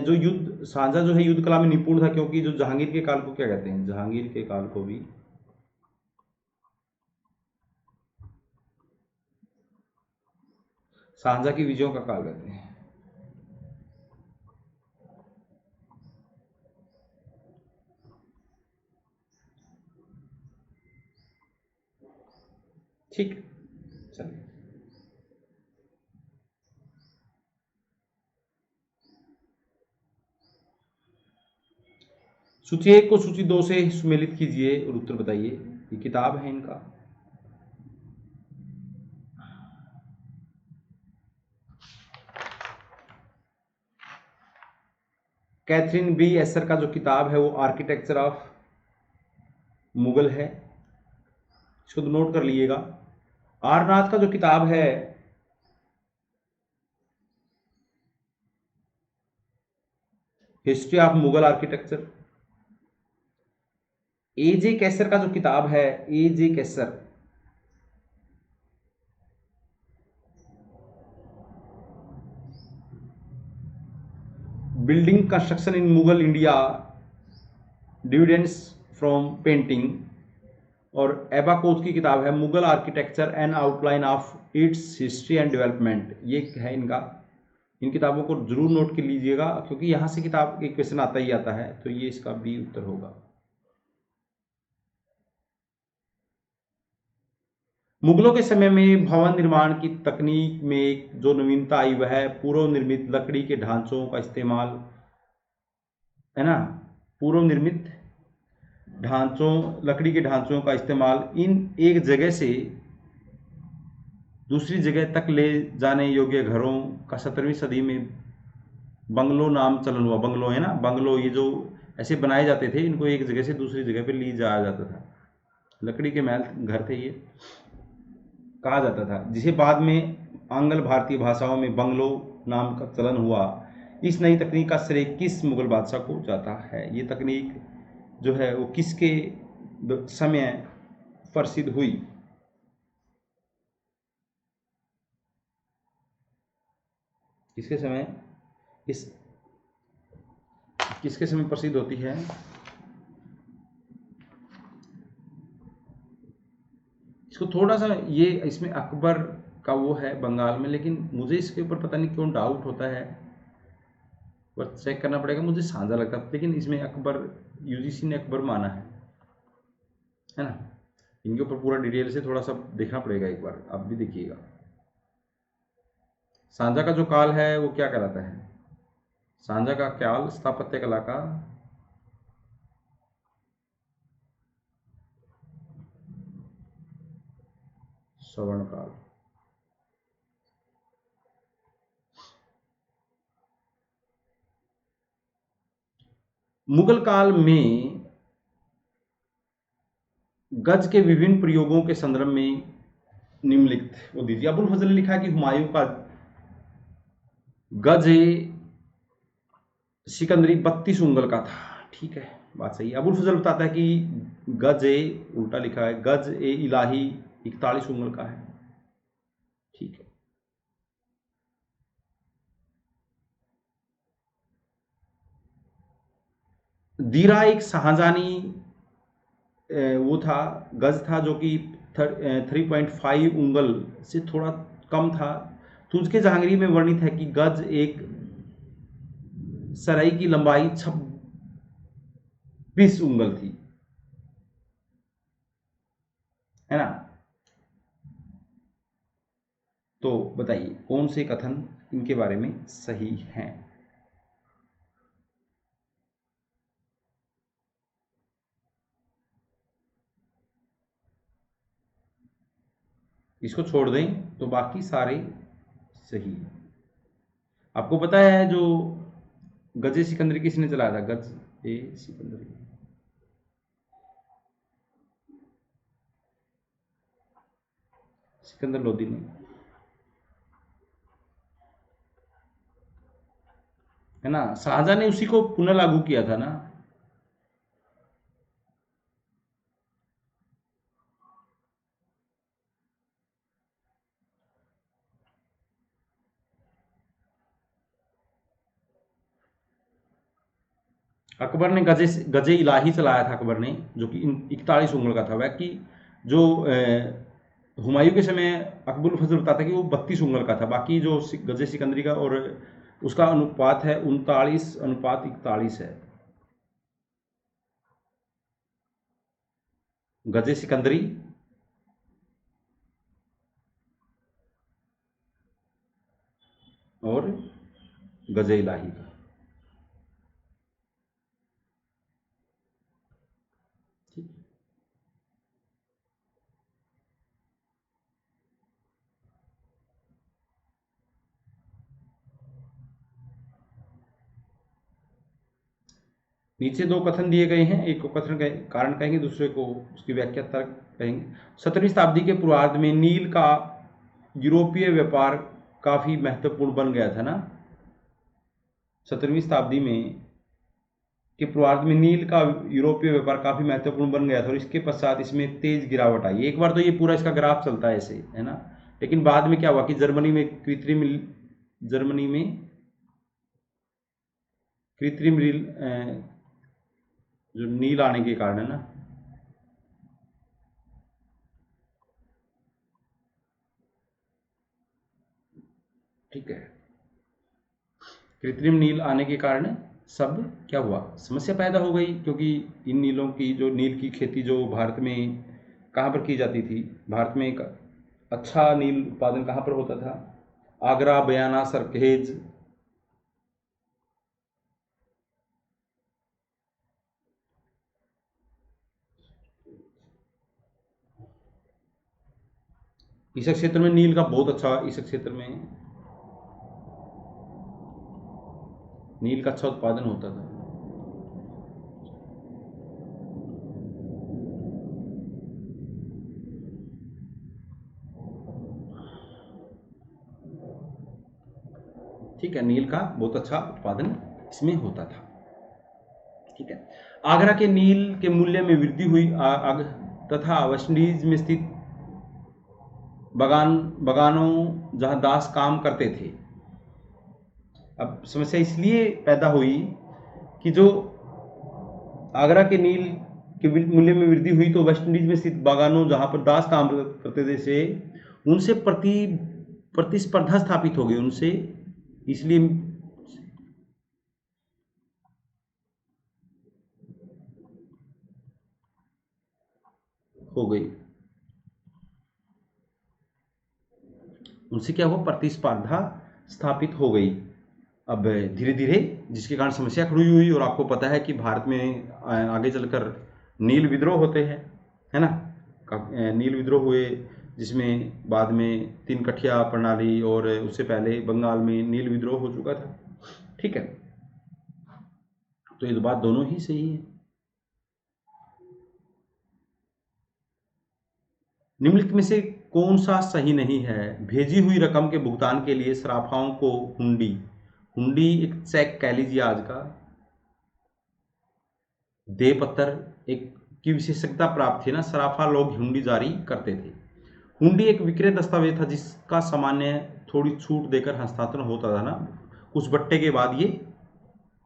जो युद्ध, सांझा जो है युद्ध कला में निपुण था, क्योंकि जो जहांगीर के काल को क्या कहते हैं, जहांगीर के काल को भी सांझा की विजयों का काल कहते हैं। ठीक, चलिए। सूची 1 को सूची 2 से सुमेलित कीजिए और उत्तर बताइए। ये किताब है इनका। कैथरीन बी एसर का जो किताब है वो आर्किटेक्चर ऑफ मुगल है, इसको तो नोट कर लीजिएगा। आर नाथ का जो किताब है history of Mughal architecture. A J Qaisar का जो किताब है, A J Qaisar, building construction in Mughal India, dividends from painting. और एबा कोच की किताब है Mughal architecture and outline of its history and development, ये है इनका। इन किताबों को जरूर नोट कर लीजिएगा, क्योंकि यहां से किताब एक क्वेश्चन आता ही आता है। तो ये इसका बी उत्तर होगा। मुगलों के समय में भवन निर्माण की तकनीक में जो नवीनता आई वह है पूर्व निर्मित लकड़ी के ढांचों का इस्तेमाल, है ना। पूर्व निर्मित ढांचों, लकड़ी के ढांचों का इस्तेमाल इन एक जगह से दूसरी जगह तक ले जाने योग्य घरों का 17वीं सदी में बंगलो नाम चलन हुआ। बंगलो है ना, बंगलो, ये जो ऐसे बनाए जाते थे, इनको एक जगह से दूसरी जगह पे ले जाया जाता था। लकड़ी के महल घर थे ये, कहा जाता था, जिसे बाद में आंग्ल भारतीय भाषाओं में बंगलो नाम का चलन हुआ। इस नई तकनीक का श्रेय किस मुगल बादशाह को जाता है? ये तकनीक जो है वो किसके समय प्रसिद्ध हुई? किसके समय, इस किसके समय प्रसिद्ध होती है? इसको थोड़ा सा, ये इसमें अकबर का वो है बंगाल में, लेकिन मुझे इसके ऊपर पता नहीं क्यों डाउट होता है, बस चेक करना पड़ेगा। मुझे सांझा लगता है, लेकिन इसमें अकबर, यूजीसी ने अकबर माना है ना। इनके ऊपर पूरा डिटेल से थोड़ा सा देखना पड़ेगा, एक बार आप भी देखिएगा। सांझा का जो काल है वो क्या कहलाता है? सांझा का काल स्थापत्य कला का स्वर्ण काल। मुगल काल में गज के विभिन्न प्रयोगों के संदर्भ में निम्नलिखित वो दीजिए। अबुल फजल ने लिखा कि हुमायूं का गज सिकंदरी 32 उंगल का था। ठीक है, बात सही है। अबुल फजल बताता है कि गज ए, उल्टा लिखा है, गज ए इलाही 41 उंगल का है। ठीक है। दीरा एक शाहजहानी वो था, गज था, जो कि 3.5 उंगल से थोड़ा कम था। तुझके जहांगीर में वर्णित है कि गज एक सराई की लंबाई 26 उंगल थी, है ना। तो बताइए कौन से कथन इनके बारे में सही हैं? इसको छोड़ दें तो बाकी सारे सही है। आपको पता है जो गजे सिकंदरी किसने चलाया था? गज ए सिकंदरी, सिकंदर लोदी ने, है ना, शाहजहां ने उसी को पुनः लागू किया था ना। अकबर ने गजे इलाही चलाया था अकबर ने, जो कि 41 उंगल का था। वह कि जो हुमायूं के समय अकबर फजल बताता है कि वो 32 उंगल का था। बाकी जो गजे सिकंदरी का और उसका अनुपात है 39:41 है। गजे सिकंदरी और गजे इलाही का। ठीक, नीचे दो कथन दिए गए हैं, एक को कथन का कारण कहेंगे, दूसरे को उसकी व्याख्या तर्क कहेंगे। 17वीं शताब्दी के पूर्वार्ध में नील का यूरोपीय व्यापार काफी महत्वपूर्ण बन गया था ना। 17वीं शताब्दी में के पूर्वार्ध में नील का यूरोपीय व्यापार काफी महत्वपूर्ण बन गया था और इसके पश्चात इसमें तेज गिरावट आई। एक बार तो ये पूरा इसका ग्राफ चलता है ऐसे, है ना, लेकिन बाद में क्या हुआ कि जर्मनी में कृत्रिम जो नील आने के कारण, है ना, ठीक है, कृत्रिम नील आने के कारण सब क्या हुआ, समस्या पैदा हो गई। क्योंकि इन नीलों की, जो नील की खेती जो भारत में कहाँ पर की जाती थी, भारत में एक अच्छा नील उत्पादन कहाँ पर होता था, आगरा, बयाना, सरखेज, इस क्षेत्र में नील का बहुत अच्छा, इस क्षेत्र में नील का अच्छा उत्पादन होता था। ठीक है, नील का बहुत अच्छा उत्पादन इसमें होता था। ठीक है, आगरा के नील के मूल्य में वृद्धि हुई तथा वेस्ट इंडीज में स्थित बगानों जहां दास काम करते थे। अब समस्या इसलिए पैदा हुई कि जो आगरा के नील के मूल्य में वृद्धि हुई तो वेस्ट इंडीज में स्थित बागानों जहां पर दास काम करते थे से उनसे प्रतिस्पर्धा स्थापित हो गई उनसे, इसलिए हो गई, उनसे क्या हुआ, प्रतिस्पर्धा स्थापित हो गई। अब धीरे धीरे जिसके कारण समस्या खड़ी हुई, और आपको पता है कि भारत में आगे चलकर नील विद्रोह होते हैं, है ना, नील विद्रोह हुए जिसमें बाद में 3 कठिया प्रणाली और उससे पहले बंगाल में नील विद्रोह हो चुका था। ठीक है, तो ये बात दोनों ही सही है। निम्नलिखित में से कौन सा सही नहीं है? भेजी हुई रकम के भुगतान के लिए सराफाओं को हुंडी, हुंडी एक चेक कह लीजिए आज का, देय पत्र एक की विशेषज्ञता प्राप्त थी ना, सराफा लोग हुंडी जारी करते थे। हुंडी एक विक्रय दस्तावेज था जिसका सामान्य थोड़ी छूट देकर हस्तांतरण होता था ना, कुछ बट्टे के बाद, ये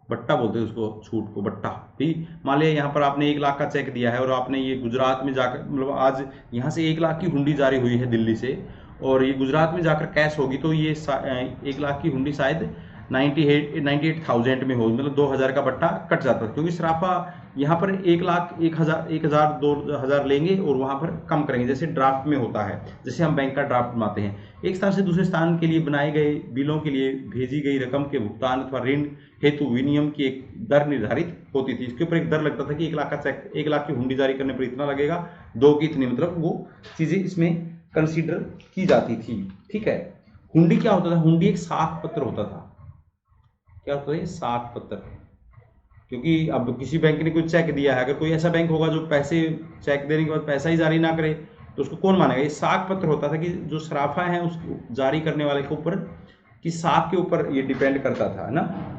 बट्टा बोलते हैं उसको, छूट को बट्टा। ठीक, मान लिया यहाँ पर आपने 1 लाख का चेक दिया है और आपने ये गुजरात में जाकर, मतलब आज यहाँ से 1 लाख की हुंडी जारी हुई है दिल्ली से, और ये गुजरात में जाकर कैश होगी तो ये 1 लाख की हुंडी शायद 98,000 में हो, मतलब 2,000 का बट्टा कट जाता है। क्योंकि सराफा यहाँ पर 1 लाख 1,000 2,000 लेंगे और वहाँ पर कम करेंगे, जैसे ड्राफ्ट में होता है, जैसे हम बैंक का ड्राफ्ट बनाते हैं। एक स्थान से दूसरे स्थान के लिए बनाए गए बिलों के लिए भेजी गई रकम के भुगतान अथवा ऋण हेतु विनिमय की एक दर निर्धारित होती थी। इसके ऊपर एक दर लगता था कि 1 लाख का चेक, 1 लाख की हुंडी जारी करने पर इतना लगेगा, 2 की इतनी, मतलब वो चीजें इसमें कंसीडर की जाती थी। ठीक है, हुंडी क्या होता था? हुंडी एक साख पत्र होता था। क्या होता है? साख पत्र। क्योंकि अब किसी बैंक ने कोई चेक दिया है, अगर कोई ऐसा बैंक होगा जो पैसे चेक देने के बाद पैसा ही जारी ना करे तो उसको कौन मानेगा। ये साख पत्र होता था कि जो सराफा है उसको जारी करने वाले के ऊपर कि साख के ऊपर ये डिपेंड करता था, है ना।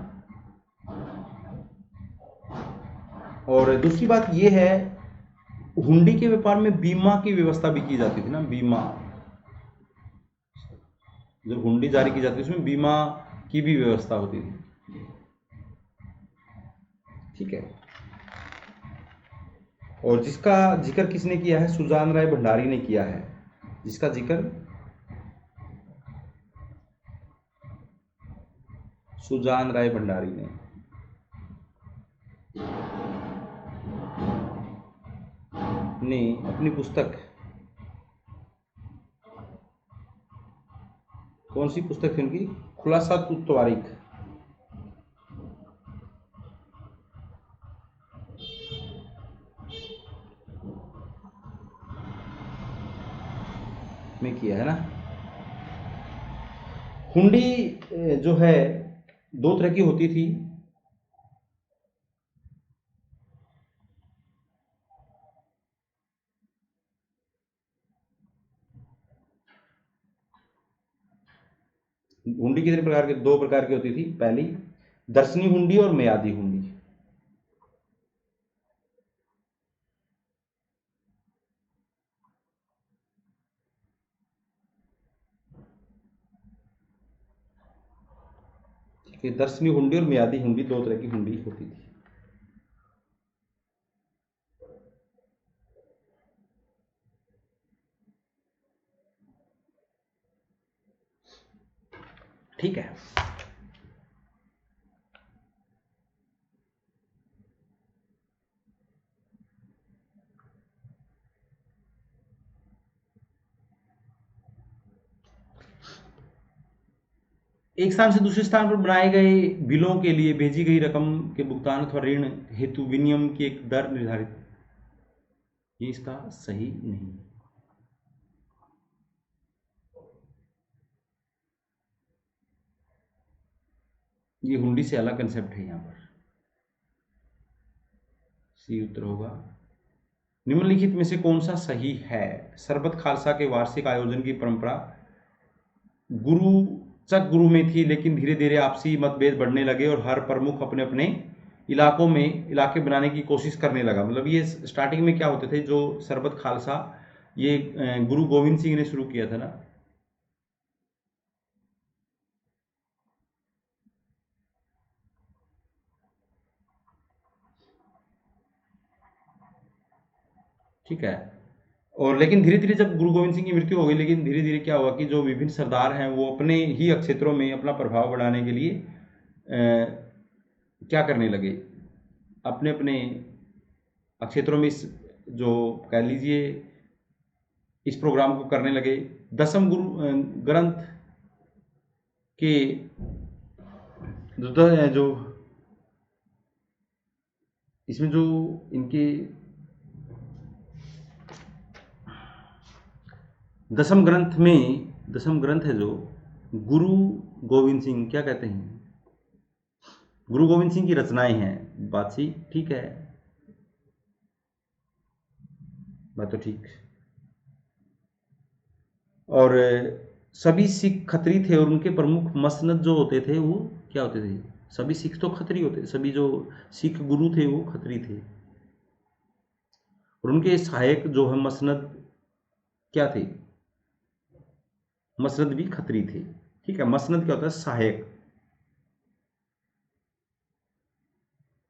और दूसरी बात ये है, हुंडी के व्यापार में बीमा की व्यवस्था भी की जाती थी ना। बीमा, जब हुंडी जारी की जाती थी उसमें बीमा की भी व्यवस्था होती थी। ठीक है। और जिसका जिक्र किसने किया है, सुजान राय भंडारी ने किया है। जिसका जिक्र सुजान राय भंडारी ने अपनी पुस्तक, कौन सी पुस्तक थी उनकी, खुलासा तवारीख में किया है ना। हुंडी जो है दो तरह की होती थी। हुंडी कितने प्रकार के, दो प्रकार की होती थी। पहली दर्शनी हुंडी और मियादी हुंडी। ठीक है, दर्शनी हुंडी और मियादी हुंडी दो तरह की हुंडी होती थी। ठीक है। एक स्थान से दूसरे स्थान पर बनाए गए बिलों के लिए भेजी गई रकम के भुगतान अथवा ऋण हेतु विनिमय की एक दर निर्धारित, ये इसका सही नहीं। ये हुंडी से अलग कंसेप्ट है यहाँ पर। सी उत्तर होगा। निम्नलिखित में से कौन सा सही है। सरबत खालसा के वार्षिक आयोजन की परंपरा गुरु चक गुरु में थी, लेकिन धीरे धीरे आपसी मतभेद बढ़ने लगे और हर प्रमुख अपने अपने इलाकों में इलाके बनाने की कोशिश करने लगा। मतलब ये स्टार्टिंग में क्या होते थे, जो सरबत खालसा ये गुरु गोविंद सिंह ने शुरू किया था ना। ठीक है। और लेकिन धीरे धीरे जब गुरु गोविंद सिंह की मृत्यु हो गई, लेकिन धीरे धीरे क्या हुआ कि जो विभिन्न सरदार हैं वो अपने ही क्षेत्रों में अपना प्रभाव बढ़ाने के लिए क्या करने लगे, अपने अपने क्षेत्रों में इस, जो कह लीजिए, इस प्रोग्राम को करने लगे। दसम गुरु ग्रंथ के जो इसमें जो इनके दसम ग्रंथ है जो गुरु गोविंद सिंह, क्या कहते हैं, गुरु गोविंद सिंह की रचनाएं हैं। बात सी ठीक है, बात तो ठीक। और सभी सिख खत्री थे और उनके प्रमुख मसनद जो होते थे वो क्या होते थे, सभी सिख तो खत्री होते, सभी जो सिख गुरु थे वो खत्री थे। और उनके सहायक जो है मसनद क्या थे, मसनद भी खत्री थे। ठीक है, मसनद क्या होता है, सहायक।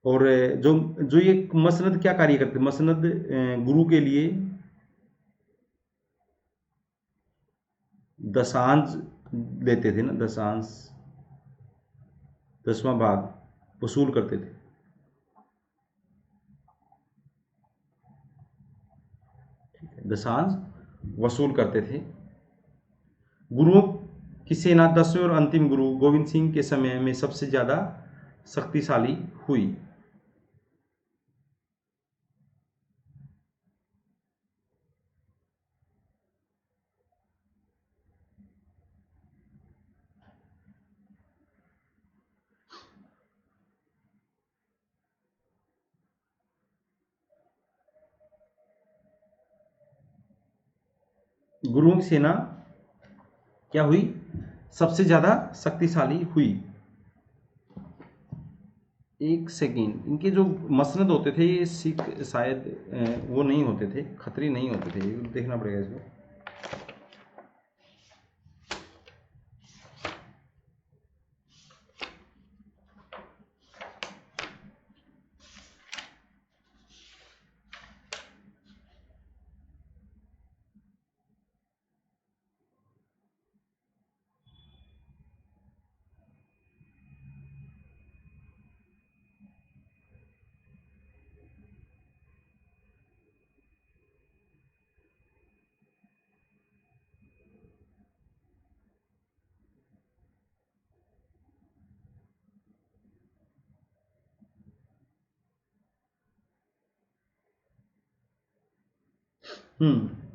और जो जो ये मसनद क्या कार्य करते, मसनद गुरु के लिए दशांश लेते थे ना, दशांश, 10वां भाग वसूल करते थे। दशांश वसूल करते थे। गुरुओं की सेना 10वें और अंतिम गुरु गोविंद सिंह के समय में सबसे ज्यादा शक्तिशाली हुई। गुरुओं की सेना क्या हुई, सबसे ज्यादा शक्तिशाली हुई। एक सेकेंड, इनके जो मसनद होते थे ये सिख शायद वो नहीं होते थे, खत्री नहीं होते थे, देखना पड़ेगा इसको।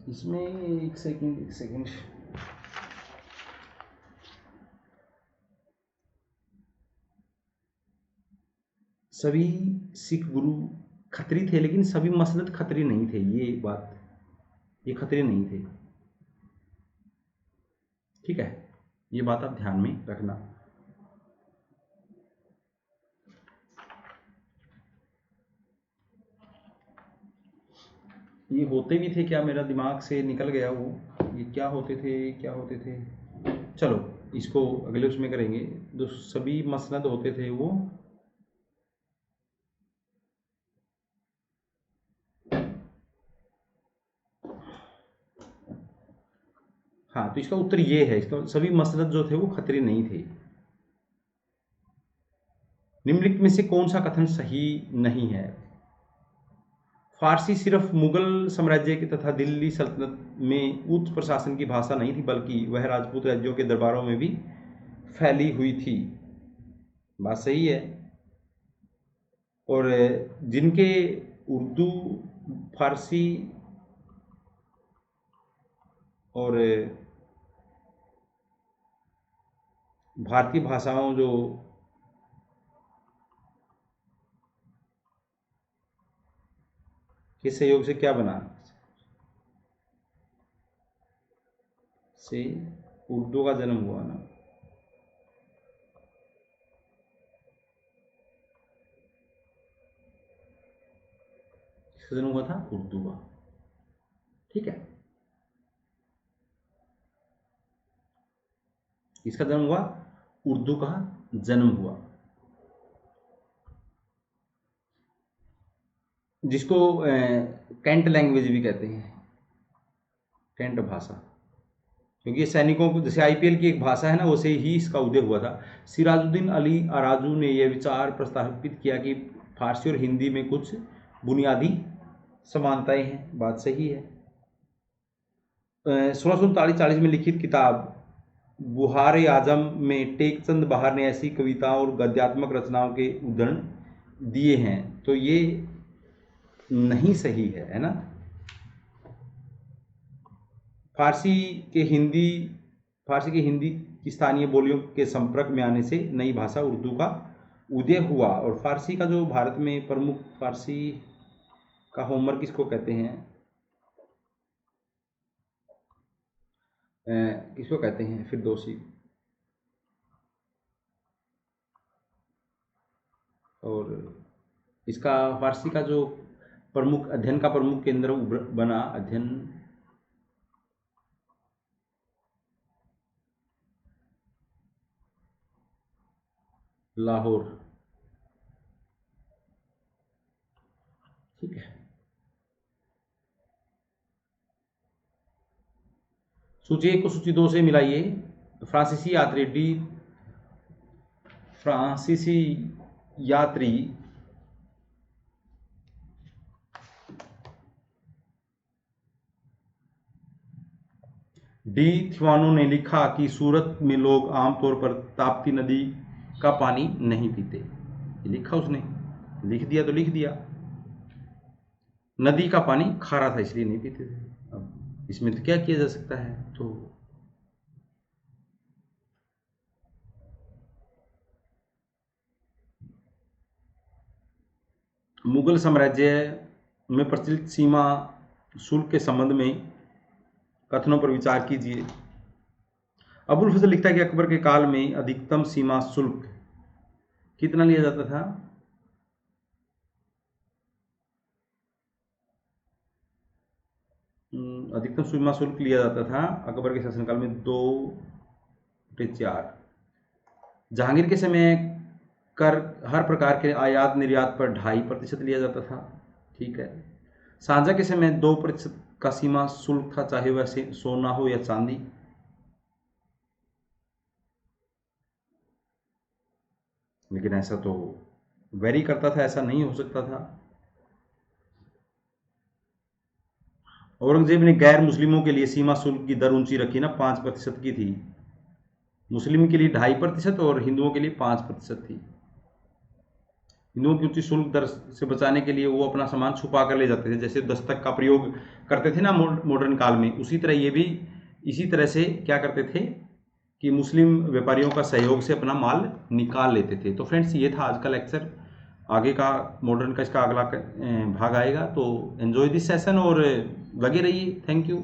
इसमें एक सेकंड, एक सेकंड। सभी सिख गुरु खत्री थे, लेकिन सभी मसनद खत्री नहीं थे, ये बात, ये खत्री नहीं थे, ठीक है, ये बात आप ध्यान में रखना। ये होते भी थे क्या, मेरा दिमाग से निकल गया वो, ये क्या होते थे, क्या होते थे। चलो इसको अगले उसमें करेंगे। जो सभी मसनद होते थे वो हाँ, तो इसका उत्तर ये है, इसका सभी मसनद जो थे वो खतरे नहीं थे। निम्नलिखित में से कौन सा कथन सही नहीं है। फारसी सिर्फ मुगल साम्राज्य की तथा दिल्ली सल्तनत में उच्च प्रशासन की भाषा नहीं थी, बल्कि वह राजपूत राज्यों के दरबारों में भी फैली हुई थी। बात सही है। और जिनके उर्दू, फारसी और भारतीय भाषाओं जो के सहयोग से क्या बना, से उर्दू का जन्म हुआ ना। किसका जन्म हुआ था, उर्दू का, ठीक है। किसका जन्म हुआ, उर्दू का जन्म हुआ, जिसको कैंट लैंग्वेज भी कहते हैं, कैंट भाषा, क्योंकि ये सैनिकों को, जैसे आईपीएल की एक भाषा है ना, वैसे ही इसका उदय हुआ था। सिराजुद्दीन अली अराजू ने यह विचार प्रस्तावित किया कि फारसी और हिंदी में कुछ बुनियादी समानताएं हैं। बात सही है। 1639 में लिखित किताब बुहार आजम में टेकचंद बहार ने ऐसी कविताओं और गद्यात्मक रचनाओं के उदाहरण दिए हैं, तो ये नहीं सही है ना। फारसी के हिंदी फारसी की हिंदी की स्थानीय बोलियों के संपर्क में आने से नई भाषा उर्दू का उदय हुआ। और फारसी का जो भारत में प्रमुख, फारसी का होमर किसको कहते हैं, किसको कहते हैं, फिरदौसी। और इसका फारसी का जो प्रमुख अध्ययन का प्रमुख केंद्र बना, अध्ययन लाहौर, ठीक है। सूची 1 को सूची 2 से मिलाइए। फ्रांसीसी यात्री फ्रांसीसी यात्री डी थिवानो ने लिखा कि सूरत में लोग आमतौर पर ताप्ती नदी का पानी नहीं पीते। ये लिखा उसने, लिख दिया तो लिख दिया, नदी का पानी खारा था इसलिए नहीं पीते थे। अब इसमें तो क्या किया जा सकता है। तो मुगल साम्राज्य में प्रचलित सीमा शुल्क के संबंध में कथनों पर विचार कीजिए। अबुल फजल लिखता है कि अकबर के काल में अधिकतम सीमा शुल्क कितना लिया जाता था? अधिकतम सीमा शुल्क लिया जाता था अकबर के शासनकाल में 2/4। जहांगीर के समय कर हर प्रकार के आयात निर्यात पर 2.5% लिया जाता था। ठीक है। शाहजहां के समय 2% का सीमा शुल्क था, चाहे वह सोना हो या चांदी। लेकिन ऐसा तो वेरी करता था, ऐसा नहीं हो सकता था। औरंगजेब ने गैर मुस्लिमों के लिए सीमा शुल्क की दर ऊंची रखी ना, 5% की थी। मुस्लिम के लिए 2.5% और हिंदुओं के लिए 5% थी। हिंदुओं की उच्च शुल्क दर से बचाने के लिए वो अपना सामान छुपा कर ले जाते थे, जैसे दस्तक का प्रयोग करते थे ना मॉडर्न काल में, उसी तरह ये भी इसी तरह से क्या करते थे कि मुस्लिम व्यापारियों का सहयोग से अपना माल निकाल लेते थे। तो फ्रेंड्स, ये था आज का लेक्चर। आगे का मॉडर्न का इसका अगला भाग आएगा, तो एंजॉय दिस सेशन और लगे रहिए। Thank you.